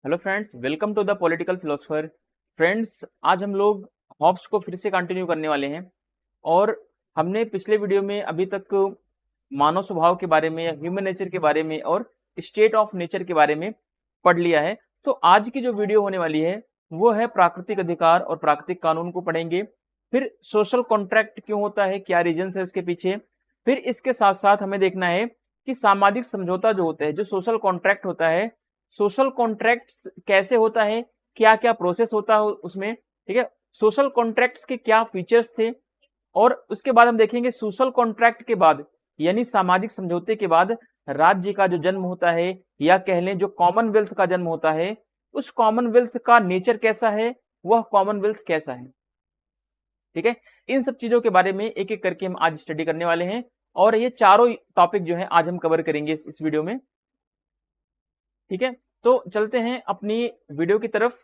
Hello friends, welcome to the political philosopher. Friends, आज हम लोग हॉब्स को फिर से कंटिन्यू करने वाले हैं और हमने पिछले वीडियो में अभी तक मानव स्वभाव के बारे में या ह्यूमन नेचर के बारे में और स्टेट ऑफ नेचर के बारे में पढ़ लिया है। तो आज की जो वीडियो होने वाली है वो है प्राकृतिक अधिकार और प्राकृतिक कानून को पढ़ेंगे। फिर सोशल कॉन्ट्रैक्ट क्यों होता है, क्या रीजन है इसके पीछे। फिर इसके साथ साथ हमें देखना है कि सामाजिक समझौता जो होता है, जो सोशल कॉन्ट्रैक्ट होता है, सोशल कॉन्ट्रैक्ट्स कैसे होता है, क्या क्या प्रोसेस होता है उसमें, ठीक है। सोशल कॉन्ट्रैक्ट्स के क्या फीचर्स थे और उसके बाद हम देखेंगे सोशल कॉन्ट्रैक्ट के बाद यानी सामाजिक समझौते के बाद राज्य का जो जन्म होता है या कह लें जो कॉमनवेल्थ का जन्म होता है, उस कॉमनवेल्थ का नेचर कैसा है, वह कॉमनवेल्थ कैसा है, ठीक है। इन सब चीजों के बारे में एक एक करके हम आज स्टडी करने वाले हैं और ये चारों टॉपिक जो है आज हम कवर करेंगे इस वीडियो में, ठीक है। तो चलते हैं अपनी वीडियो की तरफ।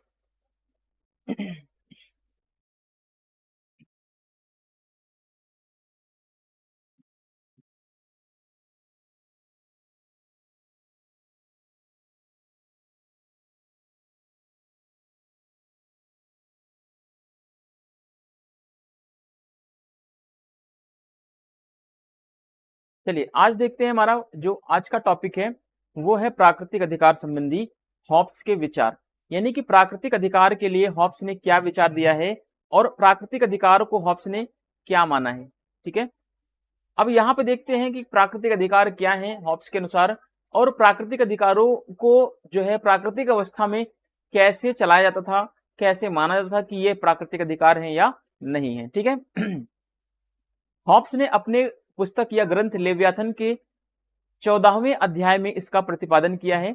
चलिए आज देखते हैं, हमारा जो आज का टॉपिक है वो है प्राकृतिक अधिकार संबंधी हॉब्स के विचार। यानी कि प्राकृतिक अधिकार के लिए हॉब्स ने क्या विचार दिया है और प्राकृतिक अधिकार को हॉब्स ने क्या माना है, ठीक है। अब यहाँ पे देखते हैं कि प्राकृतिक अधिकार क्या है हॉब्स के अनुसार और प्राकृतिक अधिकारों को जो है प्राकृतिक अवस्था में कैसे चलाया जाता था, कैसे माना जाता था कि ये प्राकृतिक अधिकार है या नहीं है, ठीक है। हॉब्स ने अपने पुस्तक या ग्रंथ लेवियाथन के 14वें अध्याय में इसका प्रतिपादन किया है।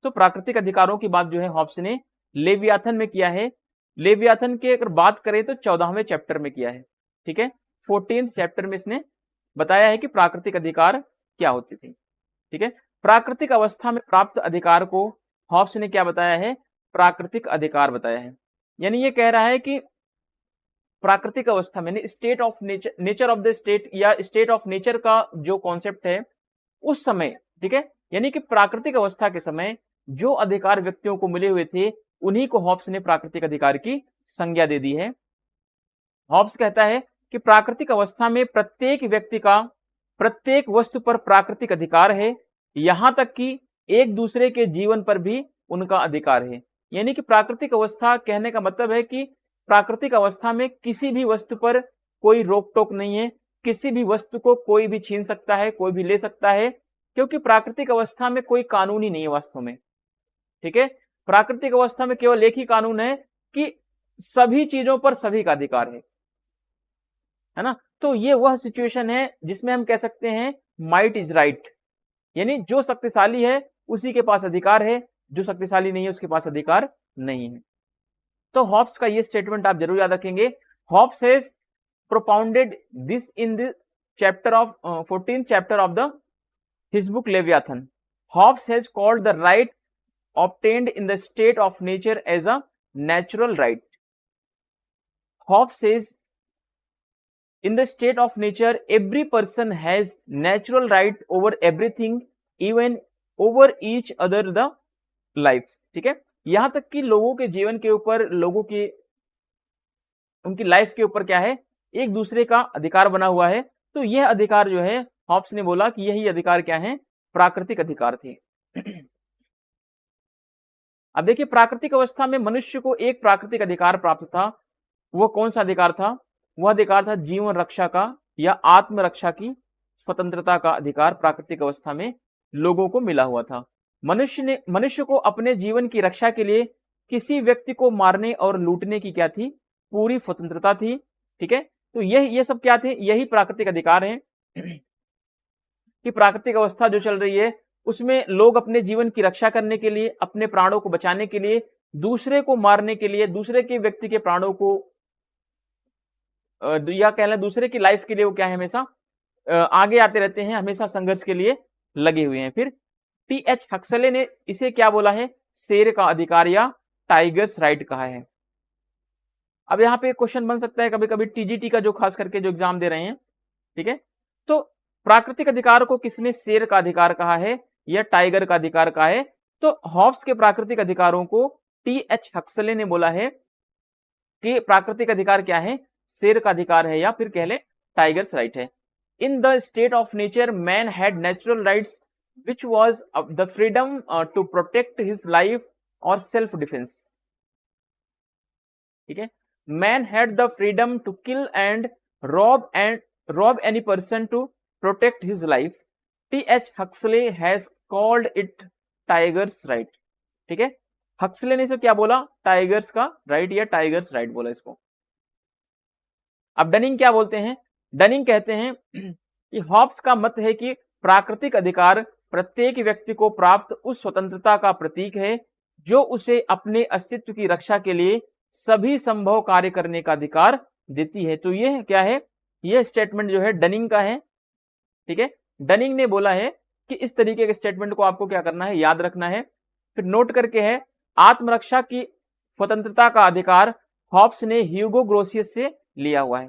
तो प्राकृतिक अधिकारों की बात जो है हॉब्स ने लेवियाथन में किया है। लेवियाथन की अगर बात करें तो 14वें चैप्टर में किया है, ठीक है। 14th चैप्टर में इसने बताया है कि प्राकृतिक अधिकार क्या होती थी, ठीक है। प्राकृतिक अवस्था में प्राप्त अधिकार को हॉब्स ने क्या बताया है, प्राकृतिक अधिकार बताया है। यानी ये कह रहा है कि प्राकृतिक अवस्था में state of nature, nature of the state या स्टेट ऑफ नेचर का जो कॉन्सेप्ट है उस समय, ठीक है। यानी कि प्राकृतिक अवस्था के समय जो अधिकार व्यक्तियों को मिले हुए थे उन्हीं को हॉब्स ने प्राकृतिक अधिकार की संज्ञा दे दी है। हॉब्स कहता है कि प्राकृतिक अवस्था में प्रत्येक व्यक्ति का प्रत्येक वस्तु पर प्राकृतिक अधिकार है, यहां तक कि एक दूसरे के जीवन पर भी उनका अधिकार है। यानी कि प्राकृतिक अवस्था कहने का मतलब है कि प्राकृतिक अवस्था में किसी भी वस्तु पर कोई रोक टोक नहीं है, किसी भी वस्तु को कोई भी छीन सकता है, कोई भी ले सकता है, क्योंकि प्राकृतिक अवस्था में कोई कानून ही नहीं है वास्तव में, ठीक है। प्राकृतिक अवस्था में केवल एक ही कानून है कि सभी चीजों पर सभी का अधिकार है ना। तो ये वह सिचुएशन है जिसमें हम कह सकते हैं माइट इज राइट, यानी जो शक्तिशाली है उसी के पास अधिकार है, जो शक्तिशाली नहीं है उसके पास अधिकार नहीं है। तो हॉब्स का ये स्टेटमेंट आप जरूर याद रखेंगे। Hobbes has propounded this in the chapter of 14th chapter of the his book Leviathan. Hobbes has called the right obtained in the state of nature as a natural right. Hobbes says in the state of nature every person has natural right over everything, even over each other the life, ठीक है। यहां तक कि लोगों के जीवन के ऊपर, लोगों की उनकी लाइफ के ऊपर क्या है, एक दूसरे का अधिकार बना हुआ है। तो यह अधिकार जो है हॉब्स ने बोला कि यही अधिकार क्या है, प्राकृतिक अधिकार थे। अब देखिए प्राकृतिक अवस्था में मनुष्य को एक प्राकृतिक अधिकार प्राप्त था। वह कौन सा अधिकार था, वह अधिकार था जीवन रक्षा का या आत्मरक्षा की स्वतंत्रता का अधिकार प्राकृतिक अवस्था में लोगों को मिला हुआ था। मनुष्य को अपने जीवन की रक्षा के लिए किसी व्यक्ति को मारने और लूटने की क्या थी, पूरी स्वतंत्रता थी, ठीक है। तो ये सब क्या थे, यही प्राकृतिक अधिकार हैं कि प्राकृतिक अवस्था जो चल रही है उसमें लोग अपने जीवन की रक्षा करने के लिए, अपने प्राणों को बचाने के लिए, दूसरे को मारने के लिए, दूसरे के व्यक्ति के प्राणों को या कह लें दूसरे की लाइफ के लिए वो क्या है, हमेशा आगे आते रहते हैं, हमेशा संघर्ष के लिए लगे हुए हैं। फिर टी.एच. हक्सले ने इसे क्या बोला है, शेर का अधिकार या टाइगर्स राइट कहा है। अब यहाँ पे क्वेश्चन बन सकता है कभी कभी टीजीटी का जो खास करके जो एग्जाम दे रहे हैं, ठीक है। तो प्राकृतिक अधिकार को किसने शेर का अधिकार कहा है या टाइगर का अधिकार कहा है, तो हॉब्स के प्राकृतिक अधिकारों को टी.एच. हक्सले ने बोला है कि प्राकृतिक अधिकार क्या है, शेर का अधिकार है या फिर कह ले टाइगर्स राइट है। In the state of nature man had natural rights which was the freedom to protect his life और सेल्फ डिफेंस। ठीक है, man had the freedom to kill and rob any person to protect his life. T H. Huxley has called it tigers right. ठीक है, Huxley ने इसे क्या बोला, tigers का राइट या टाइगर्स राइट बोला इसको। अब डनिंग क्या बोलते हैं, डनिंग कहते हैं कि हॉब्स का मत है कि प्राकृतिक अधिकार प्रत्येक व्यक्ति को प्राप्त उस स्वतंत्रता का प्रतीक है जो उसे अपने अस्तित्व की रक्षा के लिए सभी संभव कार्य करने का अधिकार देती है। तो ये क्या है, ये स्टेटमेंट जो है डनिंग का है। ठीक है, डनिंग ने बोला है कि इस तरीके के स्टेटमेंट को आपको क्या करना है, याद रखना है। फिर नोट करके है, आत्मरक्षा की स्वतंत्रता का अधिकार हॉब्स ने ह्यूगो ग्रोसियस से लिया हुआ है।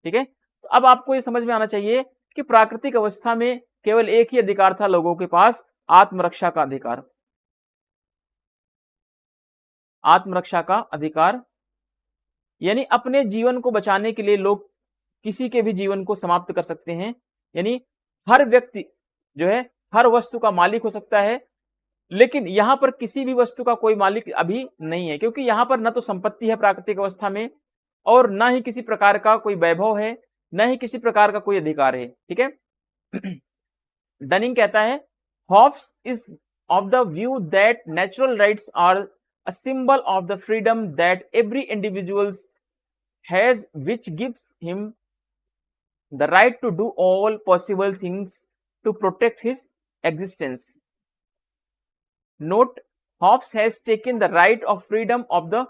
ठीक है, तो अब आपको ये समझ में आना चाहिए कि प्राकृतिक अवस्था में केवल एक ही अधिकार था लोगों के पास, आत्मरक्षा का अधिकार। आत्मरक्षा का अधिकार यानी अपने जीवन को बचाने के लिए लोग किसी के भी जीवन को समाप्त कर सकते हैं। यानी हर व्यक्ति जो है हर वस्तु का मालिक हो सकता है, लेकिन यहां पर किसी भी वस्तु का कोई मालिक अभी नहीं है, क्योंकि यहां पर न तो संपत्ति है प्राकृतिक अवस्था में और न ही किसी प्रकार का कोई वैभव है, न ही किसी प्रकार का कोई अधिकार है। ठीक है, डनिंग कहता है Hobbes is of the view that natural rights are a symbol of the freedom that every individuals has which gives him the right to do all possible things to protect his existence. Note, Hobbes has taken the right of freedom of the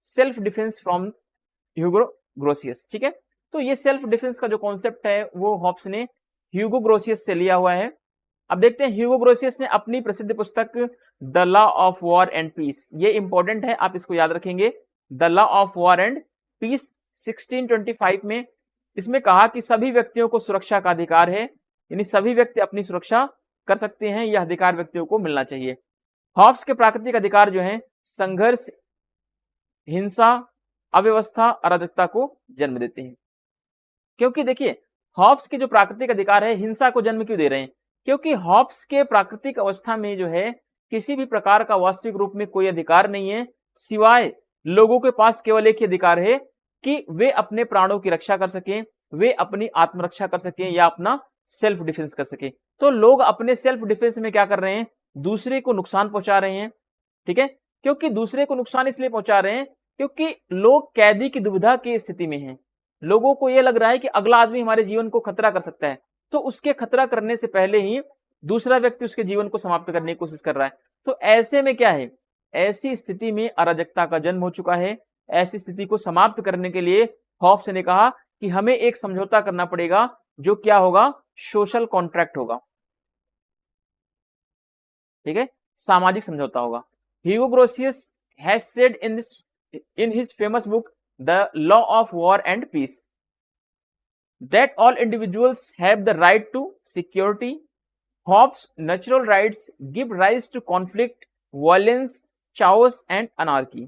self defense from Hugo Grotius. ठीक है, तो ये self defence का जो concept है वो Hobbs ने ह्यूगो ग्रोसियस से लिया हुआ है। अब देखते हैं, ह्यूगो ग्रोसियस ने अपनी प्रसिद्ध पुस्तक the law of war and peace, ये इंपॉर्टेंट है, आप इसको याद रखेंगे, the law of war and peace 1625 में इसमें कहा कि सभी व्यक्तियों को सुरक्षा का अधिकार है, यानी सभी व्यक्ति अपनी सुरक्षा कर सकते हैं, यह अधिकार व्यक्तियों को मिलना चाहिए। हॉब्स के प्राकृतिक अधिकार जो हैं संघर्ष, हिंसा, अव्यवस्था, अराजकता को जन्म देते हैं। क्योंकि देखिए हॉब्स के जो प्राकृतिक अधिकार है हिंसा को जन्म क्यों दे रहे हैं, क्योंकि हॉब्स के प्राकृतिक अवस्था में जो है किसी भी प्रकार का वास्तविक रूप में कोई अधिकार नहीं है, सिवाय लोगों के पास केवल एक ही अधिकार है कि वे अपने प्राणों की रक्षा कर सकें, वे अपनी आत्मरक्षा कर सकें या अपना सेल्फ डिफेंस कर सकें। तो लोग अपने सेल्फ डिफेंस में क्या कर रहे हैं, दूसरे को नुकसान पहुंचा रहे हैं। ठीक है, क्योंकि दूसरे को नुकसान इसलिए पहुंचा रहे हैं क्योंकि लोग कैदी की दुविधा की स्थिति में हैं। लोगों को यह लग रहा है कि अगला आदमी हमारे जीवन को खतरा कर सकता है, तो उसके खतरा करने से पहले ही दूसरा व्यक्ति उसके जीवन को समाप्त करने की कोशिश कर रहा है। तो ऐसे में क्या है, ऐसी स्थिति में अराजकता का जन्म हो चुका है। ऐसी स्थिति को समाप्त करने के लिए हॉब्स ने कहा कि हमें एक समझौता करना पड़ेगा, जो क्या होगा, सोशल कॉन्ट्रैक्ट होगा। ठीक है, सामाजिक समझौता होगा। Hugo Grotius has said in his famous book The Law of War and Peace that all individuals have the right to security. Hobbes' natural rights give rise to conflict, violence, chaos and anarchy.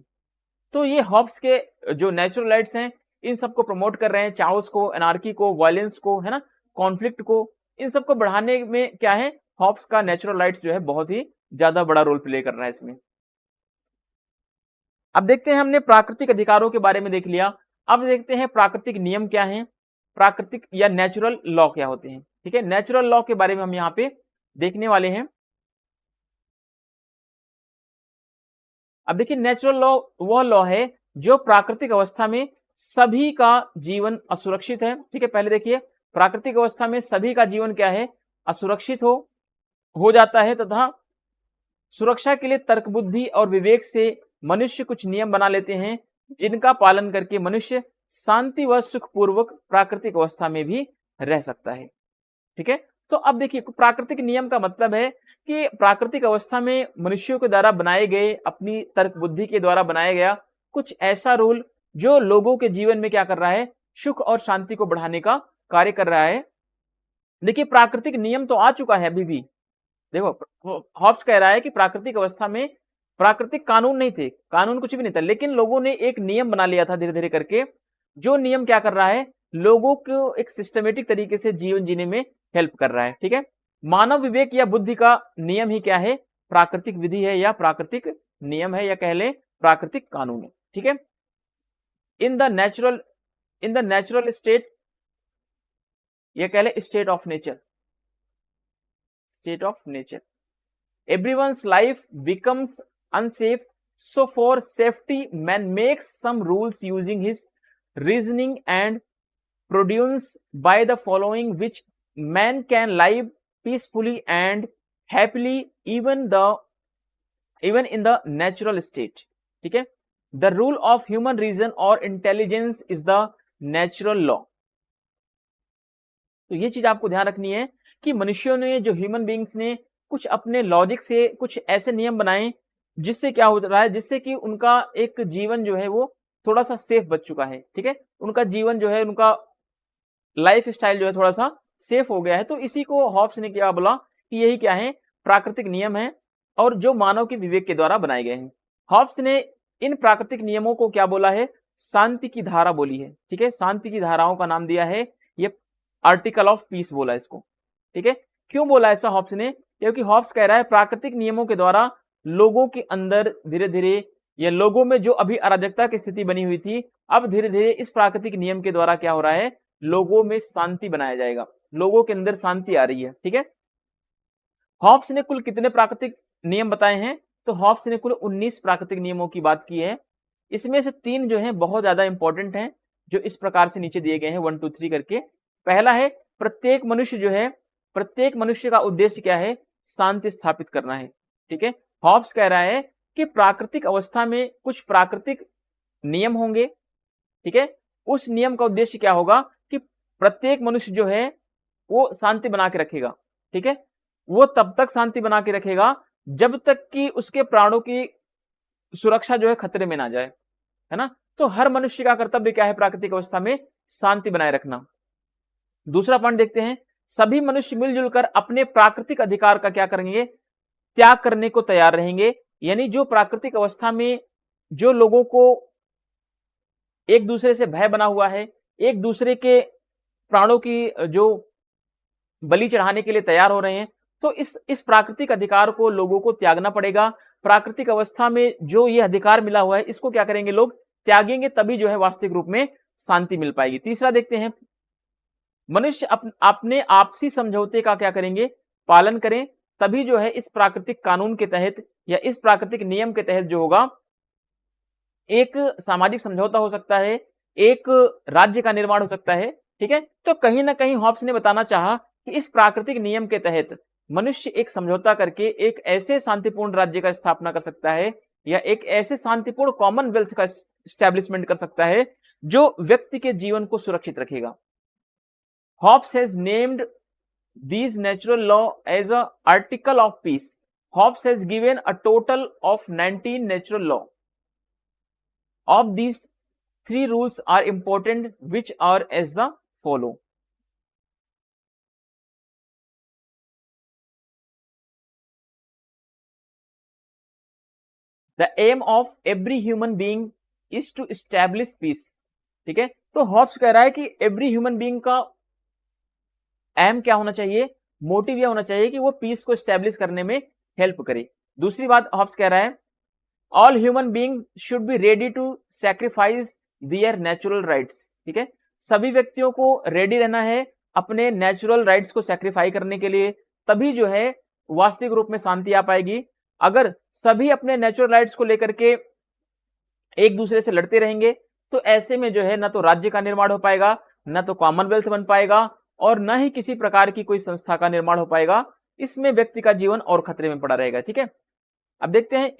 तो ये Hobbs के जो natural rights हैं इन सबको promote कर रहे हैं, chaos को, एनार्की को, वायलेंस को, है ना, कॉन्फ्लिक्ट को, इन सबको बढ़ाने में क्या है, हॉब्स का नेचुरल राइट्स जो है बहुत ही ज्यादा बड़ा रोल प्ले कर रहा है इसमें। अब देखते हैं, हमने प्राकृतिक अधिकारों के बारे में देख लिया, अब देखते हैं प्राकृतिक नियम क्या हैं, प्राकृतिक या नेचुरल लॉ क्या होते हैं। ठीक है, नेचुरल लॉ के बारे में हम यहाँ पे देखने वाले हैं। अब देखिए, नेचुरल लॉ वह लॉ है जो प्राकृतिक अवस्था में सभी का जीवन असुरक्षित है। ठीक है, पहले देखिए, प्राकृतिक अवस्था में सभी का जीवन क्या है, असुरक्षित हो जाता है, तथा सुरक्षा के लिए तर्क बुद्धि और विवेक से मनुष्य कुछ नियम बना लेते हैं, जिनका पालन करके मनुष्य शांति व सुखपूर्वक प्राकृतिक अवस्था में भी रह सकता है। ठीक है, तो अब देखिए, प्राकृतिक नियम का मतलब है कि प्राकृतिक अवस्था में मनुष्यों के द्वारा बनाए गए, अपनी तर्क बुद्धि के द्वारा बनाया गया कुछ ऐसा रूल जो लोगों के जीवन में क्या कर रहा है, सुख और शांति को बढ़ाने का कार्य कर रहा है। देखिए, प्राकृतिक नियम तो आ चुका है अभी भी, देखो हॉब्स कह रहा है कि प्राकृतिक अवस्था में प्राकृतिक कानून नहीं थे, कानून कुछ भी नहीं था, लेकिन लोगों ने एक नियम बना लिया था धीरे धीरे करके, जो नियम क्या कर रहा है, लोगों को एक सिस्टमेटिक तरीके से जीवन जीने में हेल्प कर रहा है। ठीक है, मानव विवेक या बुद्धि का नियम ही क्या है, प्राकृतिक विधि है या प्राकृतिक नियम है या कह लें प्राकृतिक कानून है। ठीक है, इन द नेचुरल स्टेट या कह लें state of nature everyone's life becomes unsafe, so for safety man makes some rules using his reasoning and produce by the following which man can live peacefully and happily even in the natural state. ठीक है, the rule of human reason or intelligence is the natural law. तो ये चीज आपको ध्यान रखनी है कि मनुष्यों ने, जो ह्यूमन बींग्स ने कुछ अपने लॉजिक से कुछ ऐसे नियम बनाए जिससे क्या हो रहा है, जिससे कि उनका एक जीवन जो है वो थोड़ा सा सेफ बच चुका है। ठीक है, उनका जीवन जो है, उनका लाइफ स्टाइल जो है थोड़ा सा सेफ हो गया है। तो इसी को हॉब्स ने क्या बोला कि यही क्या है, प्राकृतिक नियम है और जो मानव के विवेक के द्वारा बनाए गए हैं। हॉब्स ने इन प्राकृतिक नियमों को क्या बोला है, शांति की धारा बोली है। ठीक है, शांति की धाराओं का नाम दिया है ये आर्टिकल ऑफ पीस बोला इसको। ठीक है, क्यों बोला ऐसा हॉब्स ने, क्योंकि हॉब्स कह रहा है प्राकृतिक नियमों के द्वारा लोगों के अंदर धीरे धीरे, या लोगों में जो अभी अराजकता की स्थिति बनी हुई थी, अब धीरे धीरे इस प्राकृतिक नियम के द्वारा क्या हो रहा है, लोगों में शांति बनाया जाएगा, लोगों के अंदर शांति आ रही है। ठीक है, हॉब्स ने कुल कितने प्राकृतिक नियम बताए हैं, तो हॉब्स ने कुल 19 प्राकृतिक नियमों की बात की है। इसमें से 3 जो है बहुत ज्यादा इंपॉर्टेंट हैं, जो इस प्रकार से नीचे दिए गए हैं 1 2 3 करके। पहला है, प्रत्येक मनुष्य का उद्देश्य क्या है, शांति स्थापित करना है। ठीक है, हॉब्स कह रहा है कि प्राकृतिक अवस्था में कुछ प्राकृतिक नियम होंगे। ठीक है, उस नियम का उद्देश्य क्या होगा कि प्रत्येक मनुष्य जो है वो शांति बना के रखेगा। ठीक है, वो तब तक शांति बना के रखेगा जब तक कि उसके प्राणों की सुरक्षा जो है खतरे में ना जाए, है ना। तो हर मनुष्य का कर्तव्य क्या है, प्राकृतिक अवस्था में शांति बनाए रखना। दूसरा पॉइंट देखते हैं, सभी मनुष्य मिलजुल कर अपने प्राकृतिक अधिकार का क्या करेंगे, त्याग करने को तैयार रहेंगे। यानी जो प्राकृतिक अवस्था में जो लोगों को एक दूसरे से भय बना हुआ है, एक दूसरे के प्राणों की जो बलि चढ़ाने के लिए तैयार हो रहे हैं, तो इस प्राकृतिक अधिकार को लोगों को त्यागना पड़ेगा। प्राकृतिक अवस्था में जो ये अधिकार मिला हुआ है, इसको क्या करेंगे, लोग त्यागेंगे, तभी जो है वास्तविक रूप में शांति मिल पाएगी। तीसरा देखते हैं, मनुष्य अपने आपसी समझौते का क्या करेंगे, पालन करें, तभी जो है इस प्राकृतिक कानून के तहत या इस प्राकृतिक नियम के तहत जो होगा एक सामाजिक समझौता हो सकता है, एक राज्य का निर्माण हो सकता है। ठीक है, तो कहीं ना कहीं हॉब्स ने बताना चाहा कि इस प्राकृतिक नियम के तहत मनुष्य एक समझौता करके एक ऐसे शांतिपूर्ण राज्य का स्थापना कर सकता है या एक ऐसे शांतिपूर्ण कॉमनवेल्थ का एस्टैब्लिशमेंट कर सकता है जो व्यक्ति के जीवन को सुरक्षित रखेगा। Hobbes has named these natural law as a article of peace. Hobbes has given a total of 19 natural law. Of these, 3 rules are important, which are as the follow. The aim of every human being is to establish peace. ठीक है, तो Hobbs कह रहा है कि every human being का M क्या होना चाहिए, मोटिव यह होना चाहिए कि वो पीस को स्टैब्लिश करने में हेल्प करे। दूसरी बात हॉब्स कह रहा है, all human being should be ready to sacrifice their natural rights. ठीक है, सभी व्यक्तियों को रेडी रहना है अपने नेचुरल राइट्स को सैक्रिफाई करने के लिए, तभी जो है वास्तविक रूप में शांति आ पाएगी। अगर सभी अपने नेचुरल राइट्स को लेकर के एक दूसरे से लड़ते रहेंगे, तो ऐसे में जो है ना तो राज्य का निर्माण हो पाएगा, ना तो कॉमनवेल्थ बन पाएगा, और न ही किसी प्रकार की कोई संस्था का निर्माण हो पाएगा। इसमें व्यक्ति का जीवन और खतरे में पड़ा रहेगा। ठीक है, अब देखते हैं,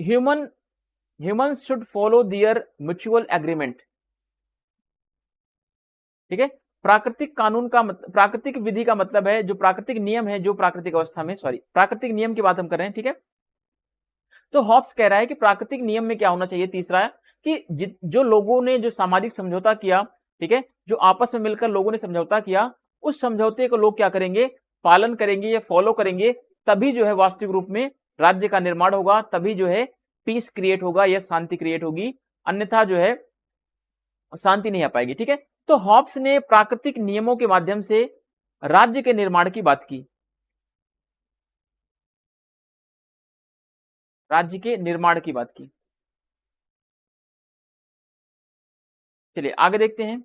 humans should follow their mutual agreement. ठीक है, प्राकृतिक कानून का प्राकृतिक विधि का मतलब है जो प्राकृतिक नियम है, जो प्राकृतिक अवस्था में, प्राकृतिक नियम की बात हम कर रहे हैं। ठीक है, तो हॉब्स कह रहा है कि प्राकृतिक नियम में क्या होना चाहिए, तीसरा है कि जो लोगों ने जो सामाजिक समझौता किया, ठीक है, जो आपस में मिलकर लोगों ने समझौता किया, उस समझौते को लोग क्या करेंगे, पालन करेंगे या फॉलो करेंगे, तभी जो है वास्तविक रूप में राज्य का निर्माण होगा, तभी जो है पीस क्रिएट होगा या शांति क्रिएट होगी, अन्यथा जो है शांति नहीं आ पाएगी। ठीक है, तो हॉब्स ने प्राकृतिक नियमों के माध्यम से राज्य के निर्माण की बात की, राज्य के निर्माण की बात की। चलिए आगे देखते हैं।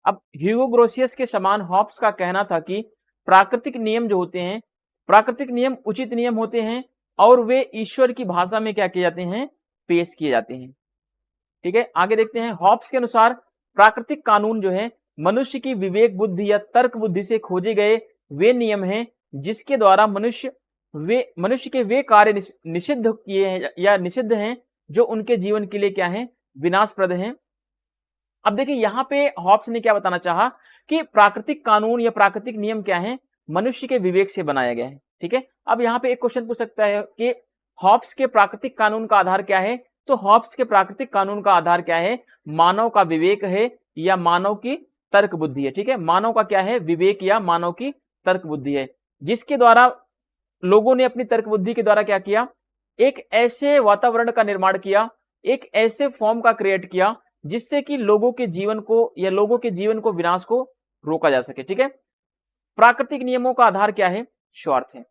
अब ह्यूगो ग्रोसियस के समान हॉब्स का कहना था कि प्राकृतिक नियम जो होते हैं, प्राकृतिक नियम उचित नियम होते हैं और वे ईश्वर की भाषा में क्या किए जाते हैं, पेश किए जाते हैं। ठीक है, आगे देखते हैं। हॉब्स के अनुसार प्राकृतिक कानून जो है मनुष्य की विवेक बुद्धि या तर्क बुद्धि से खोजे गए वे नियम हैं जिसके द्वारा मनुष्य के वे कार्य निषिद्ध किए हैं या निषिद्ध हैं जो उनके जीवन के लिए क्या है, विनाशप्रद हैं। अब देखिए यहाँ पे हॉब्स ने क्या बताना चाहा कि प्राकृतिक कानून या प्राकृतिक नियम क्या है, मनुष्य के विवेक से बनाया गया है। ठीक है, अब यहाँ पे एक क्वेश्चन पूछ सकता है कि हॉब्स के प्राकृतिक कानून का आधार क्या है, तो हॉब्स के प्राकृतिक कानून का आधार क्या है, मानव का विवेक है या मानव की तर्क बुद्धि है। ठीक है, मानव का क्या है, विवेक या मानव की तर्क बुद्धि है, जिसके द्वारा लोगों ने अपनी तर्क बुद्धि के द्वारा क्या किया, एक ऐसे वातावरण का निर्माण किया, एक ऐसे फॉर्म का क्रिएट किया जिससे कि लोगों के जीवन को या लोगों के जीवन को विनाश को रोका जा सके। ठीक है, प्राकृतिक नियमों का आधार क्या है, स्वार्थ है।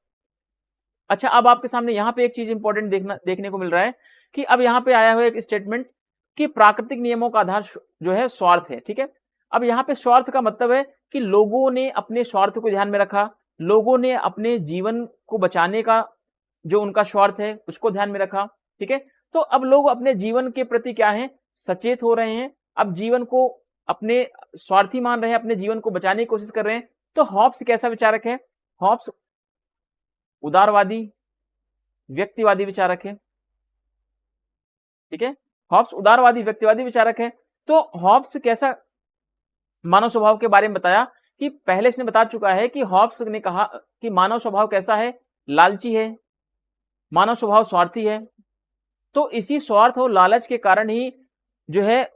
अच्छा, अब आपके सामने यहां पे एक चीज इंपॉर्टेंट देखने को मिल रहा है कि अब यहां पे आया हुआ एक स्टेटमेंट कि प्राकृतिक नियमों का आधार जो है स्वार्थ है। ठीक है, अब यहाँ पे स्वार्थ का मतलब है कि लोगों ने अपने स्वार्थ को ध्यान में रखा, लोगों ने अपने जीवन को बचाने का जो उनका स्वार्थ है उसको ध्यान में रखा। ठीक है, तो अब लोग अपने जीवन के प्रति क्या है, सचेत हो रहे हैं, अब जीवन को अपने स्वार्थी मान रहे हैं, अपने जीवन को बचाने की कोशिश कर रहे हैं। तो हॉब्स कैसा विचारक है, हॉब्स उदारवादी व्यक्तिवादी विचारक है। ठीक है, हॉब्स उदारवादी व्यक्तिवादी विचारक है। तो हॉब्स कैसा मानव स्वभाव के बारे में बताया कि पहले इसने बता चुका है कि हॉब्स ने कहा कि मानव स्वभाव कैसा है, लालची है, मानव स्वभाव स्वार्थी है। तो इसी स्वार्थ और लालच के कारण ही जो है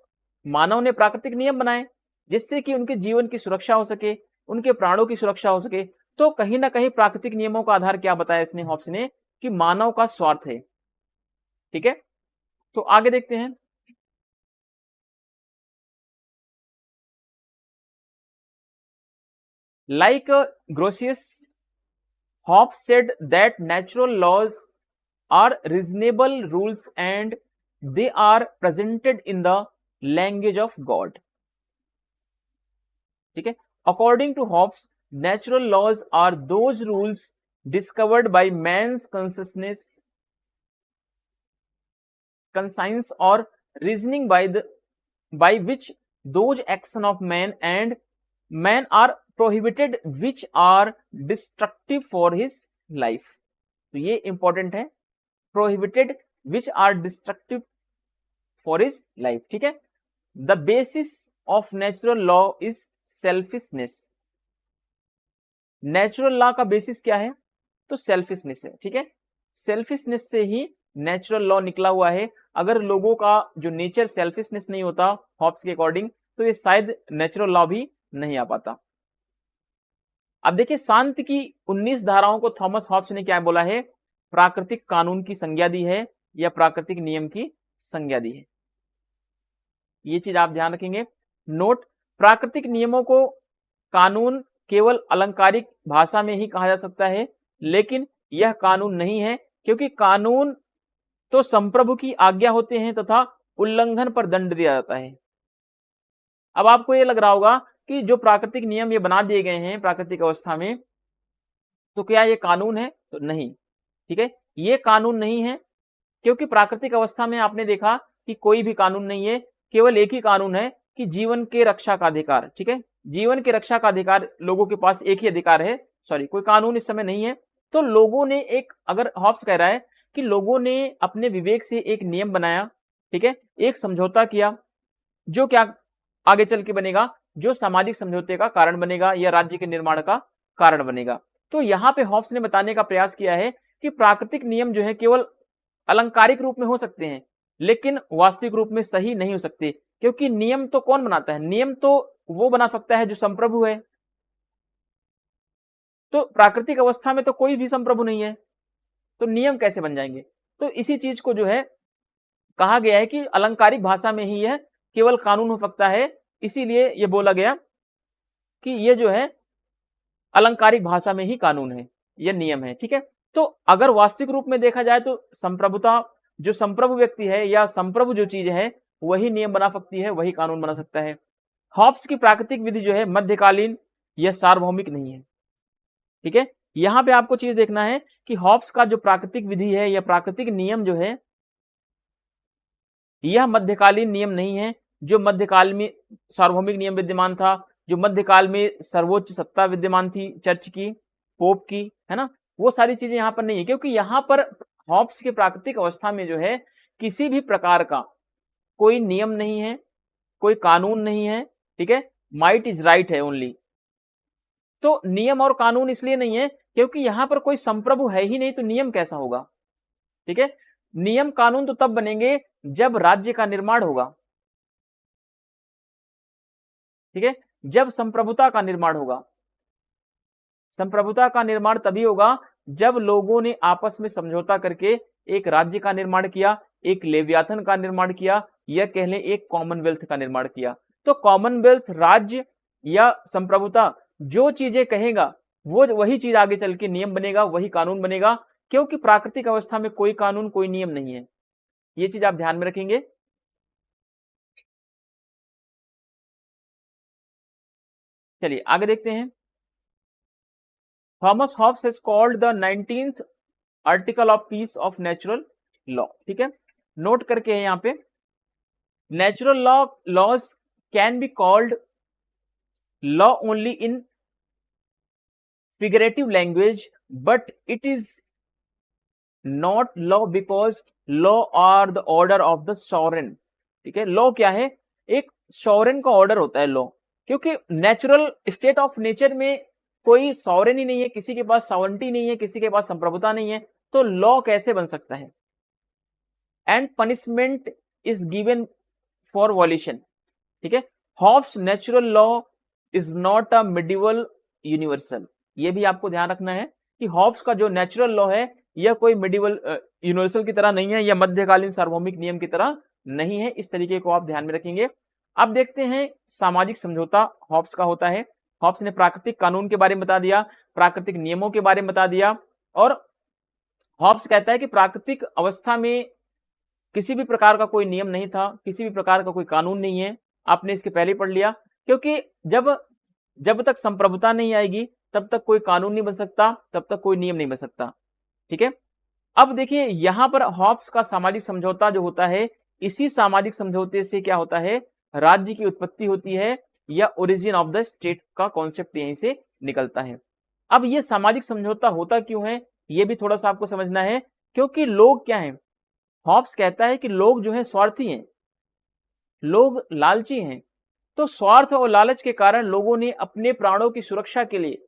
मानव ने प्राकृतिक नियम बनाए जिससे कि उनके जीवन की सुरक्षा हो सके, उनके प्राणों की सुरक्षा हो सके। तो कहीं ना कहीं प्राकृतिक नियमों का आधार क्या बताया इसने, हॉब्स ने, कि मानव का स्वार्थ है। ठीक है, तो आगे देखते हैं। Like Grotius, Hobbes said that natural laws are reasonable rules and they are presented in the language of God. ठीक है, according to Hobbes, natural laws are those rules discovered by man's consciousness, conscience or reasoning by which those action of man are prohibited which are destructive for his life. तो ये important है, prohibited which are destructive for his life. ठीक है, the basis of natural law is selfishness. Natural law का basis क्या है, तो selfishness है। ठीक है, सेल्फिशनेस से ही नेचुरल लॉ निकला हुआ है। अगर लोगों का जो नेचर सेल्फिशनेस नहीं होता हॉब्स के अकॉर्डिंग, तो ये शायद नेचुरल लॉ भी नहीं आ पाता। अब देखिए, शांति की 19 धाराओं को थॉमस हॉब्स ने क्या बोला है, प्राकृतिक कानून की संज्ञा दी है या प्राकृतिक नियम की संज्ञा दी है। ये चीज आप ध्यान रखेंगे। नोट, प्राकृतिक नियमों को कानून केवल अलंकारिक भाषा में ही कहा जा सकता है, लेकिन यह कानून नहीं है, क्योंकि कानून तो संप्रभु की आज्ञा होते हैं तथा उल्लंघन पर दंड दिया जाता है। अब आपको यह लग रहा होगा कि जो प्राकृतिक नियम ये बना दिए गए हैं प्राकृतिक अवस्था में, तो क्या ये कानून है, तो नहीं। ठीक है, ये कानून नहीं है, क्योंकि प्राकृतिक अवस्था में आपने देखा कि कोई भी कानून नहीं है, केवल एक ही कानून है कि जीवन के रक्षा का अधिकार। ठीक है, जीवन के रक्षा का अधिकार, लोगों के पास एक ही अधिकार है, सॉरी कोई कानून इस समय नहीं है। तो लोगों ने एक, अगर हॉब्स कह रहा है कि लोगों ने अपने विवेक से एक नियम बनाया, ठीक है, एक समझौता किया, जो क्या आगे चल के बनेगा, जो सामाजिक समझौते का कारण बनेगा या राज्य के निर्माण का कारण बनेगा। तो यहाँ पे हॉब्स ने बताने का प्रयास किया है कि प्राकृतिक नियम जो है केवल अलंकारिक रूप में हो सकते हैं, लेकिन वास्तविक रूप में सही नहीं हो सकते, क्योंकि नियम तो कौन बनाता है, नियम तो वो बना सकता है जो संप्रभु है। तो प्राकृतिक अवस्था में तो कोई भी संप्रभु नहीं है, तो नियम कैसे बन जाएंगे? तो इसी चीज को जो है कहा गया है कि अलंकारिक भाषा में ही यह केवल कानून हो सकता है, इसीलिए यह बोला गया कि यह जो है अलंकारिक भाषा में ही कानून है, यह नियम है। ठीक है, तो अगर वास्तविक रूप में देखा जाए तो संप्रभुता, जो संप्रभु व्यक्ति है या संप्रभु जो चीज है वही नियम बना सकती है, वही कानून बना सकता है। हॉब्स की प्राकृतिक विधि जो है मध्यकालीन या सार्वभौमिक नहीं है। ठीक है, यहां पे आपको चीज देखना है कि हॉब्स का जो प्राकृतिक विधि है या प्राकृतिक नियम जो है यह मध्यकालीन नियम नहीं है। जो मध्यकाल में सार्वभौमिक नियम विद्यमान था, जो मध्यकाल में सर्वोच्च सत्ता विद्यमान थी चर्च की, पोप की, है ना, वो सारी चीजें यहां पर नहीं है, क्योंकि यहां पर हॉब्स की प्राकृतिक अवस्था में जो है किसी भी प्रकार का कोई नियम नहीं है, कोई कानून नहीं है। ठीक है, माइट इज राइट है ओनली। तो नियम और कानून इसलिए नहीं है क्योंकि यहां पर कोई संप्रभु है ही नहीं, तो नियम कैसा होगा? ठीक है, नियम कानून तो तब बनेंगे जब राज्य का निर्माण होगा। ठीक है, जब संप्रभुता का निर्माण होगा। संप्रभुता का निर्माण तभी होगा जब लोगों ने आपस में समझौता करके एक राज्य का निर्माण किया, एक लेवियाथन का निर्माण किया, या कह लें एक कॉमनवेल्थ का निर्माण किया। तो कॉमनवेल्थ, राज्य या संप्रभुता जो चीजें कहेगा वो वही चीज आगे चल के नियम बनेगा, वही कानून बनेगा, क्योंकि प्राकृतिक अवस्था में कोई कानून, कोई नियम नहीं है। ये चीज आप ध्यान में रखेंगे। चलिए आगे देखते हैं। Thomas Hobbes has called the 19th article of peace of natural law. ठीक है, नोट करके है यहां पे, natural laws can be called law only in figurative language, but it is not law because law are the order of the sovereign। ठीक है, law क्या है? एक सॉवरेन का ऑर्डर होता है लॉ, क्योंकि नेचुरल स्टेट ऑफ नेचर में कोई सॉवरेन ही नहीं है, किसी के पास सॉवरेंटी नहीं है, किसी के पास संप्रभुता नहीं है, तो लॉ कैसे बन सकता है? And punishment is given for violation. ठीक है, Hobbes natural law is not a medieval universal. ये भी आपको ध्यान रखना है कि हॉब्स का जो नेचुरल लॉ है यह कोई मिडिवल यूनिवर्सल की तरह नहीं है, या मध्यकालीन सार्वभौमिक नियम की तरह नहीं है। इस तरीके को आप ध्यान में रखेंगे। अब देखते हैं सामाजिक समझौता हॉब्स का होता है। हॉब्स ने प्राकृतिक कानून के बारे में बता दिया, प्राकृतिक नियमों के बारे में बता दिया, और हॉब्स कहता है कि प्राकृतिक अवस्था में किसी भी प्रकार का कोई नियम नहीं था, किसी भी प्रकार का कोई कानून नहीं है। आपने इसके पहले पढ़ लिया, क्योंकि जब तक संप्रभुता नहीं आएगी तब तक कोई कानून नहीं बन सकता, तब तक कोई नियम नहीं बन सकता। ठीक है, अब देखिए यहां पर हॉब्स का सामाजिक समझौता जो होता है, इसी सामाजिक समझौते से क्या होता है? राज्य की उत्पत्ति होती है, या ओरिजिन ऑफ द स्टेट का कॉन्सेप्ट यहीं से निकलता है। अब ये सामाजिक समझौता होता क्यों है, ये भी थोड़ा सा आपको समझना है, क्योंकि लोग क्या हैं? हॉब्स कहता है कि लोग जो है स्वार्थी हैं, लोग लालची हैं। तो स्वार्थ और लालच के कारण लोगों ने अपने प्राणों की सुरक्षा के लिए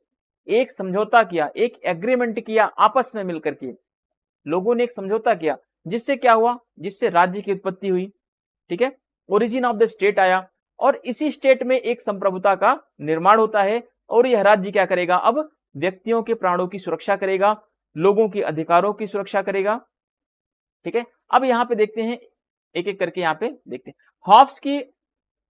एक समझौता किया, एक एग्रीमेंट किया आपस में मिलकर के। लोगों ने एक समझौता किया, जिससे क्या हुआ? जिससे राज्य की उत्पत्ति हुई। ठीक है, ओरिजिन ऑफ द स्टेट आया, और इसी स्टेट में एक संप्रभुता का निर्माण होता है, और यह राज्य क्या करेगा? अब व्यक्तियों के प्राणों की सुरक्षा करेगा, लोगों के अधिकारों की सुरक्षा करेगा। ठीक है, अब यहां पे देखते हैं, एक एक करके यहां पे देखते हैं।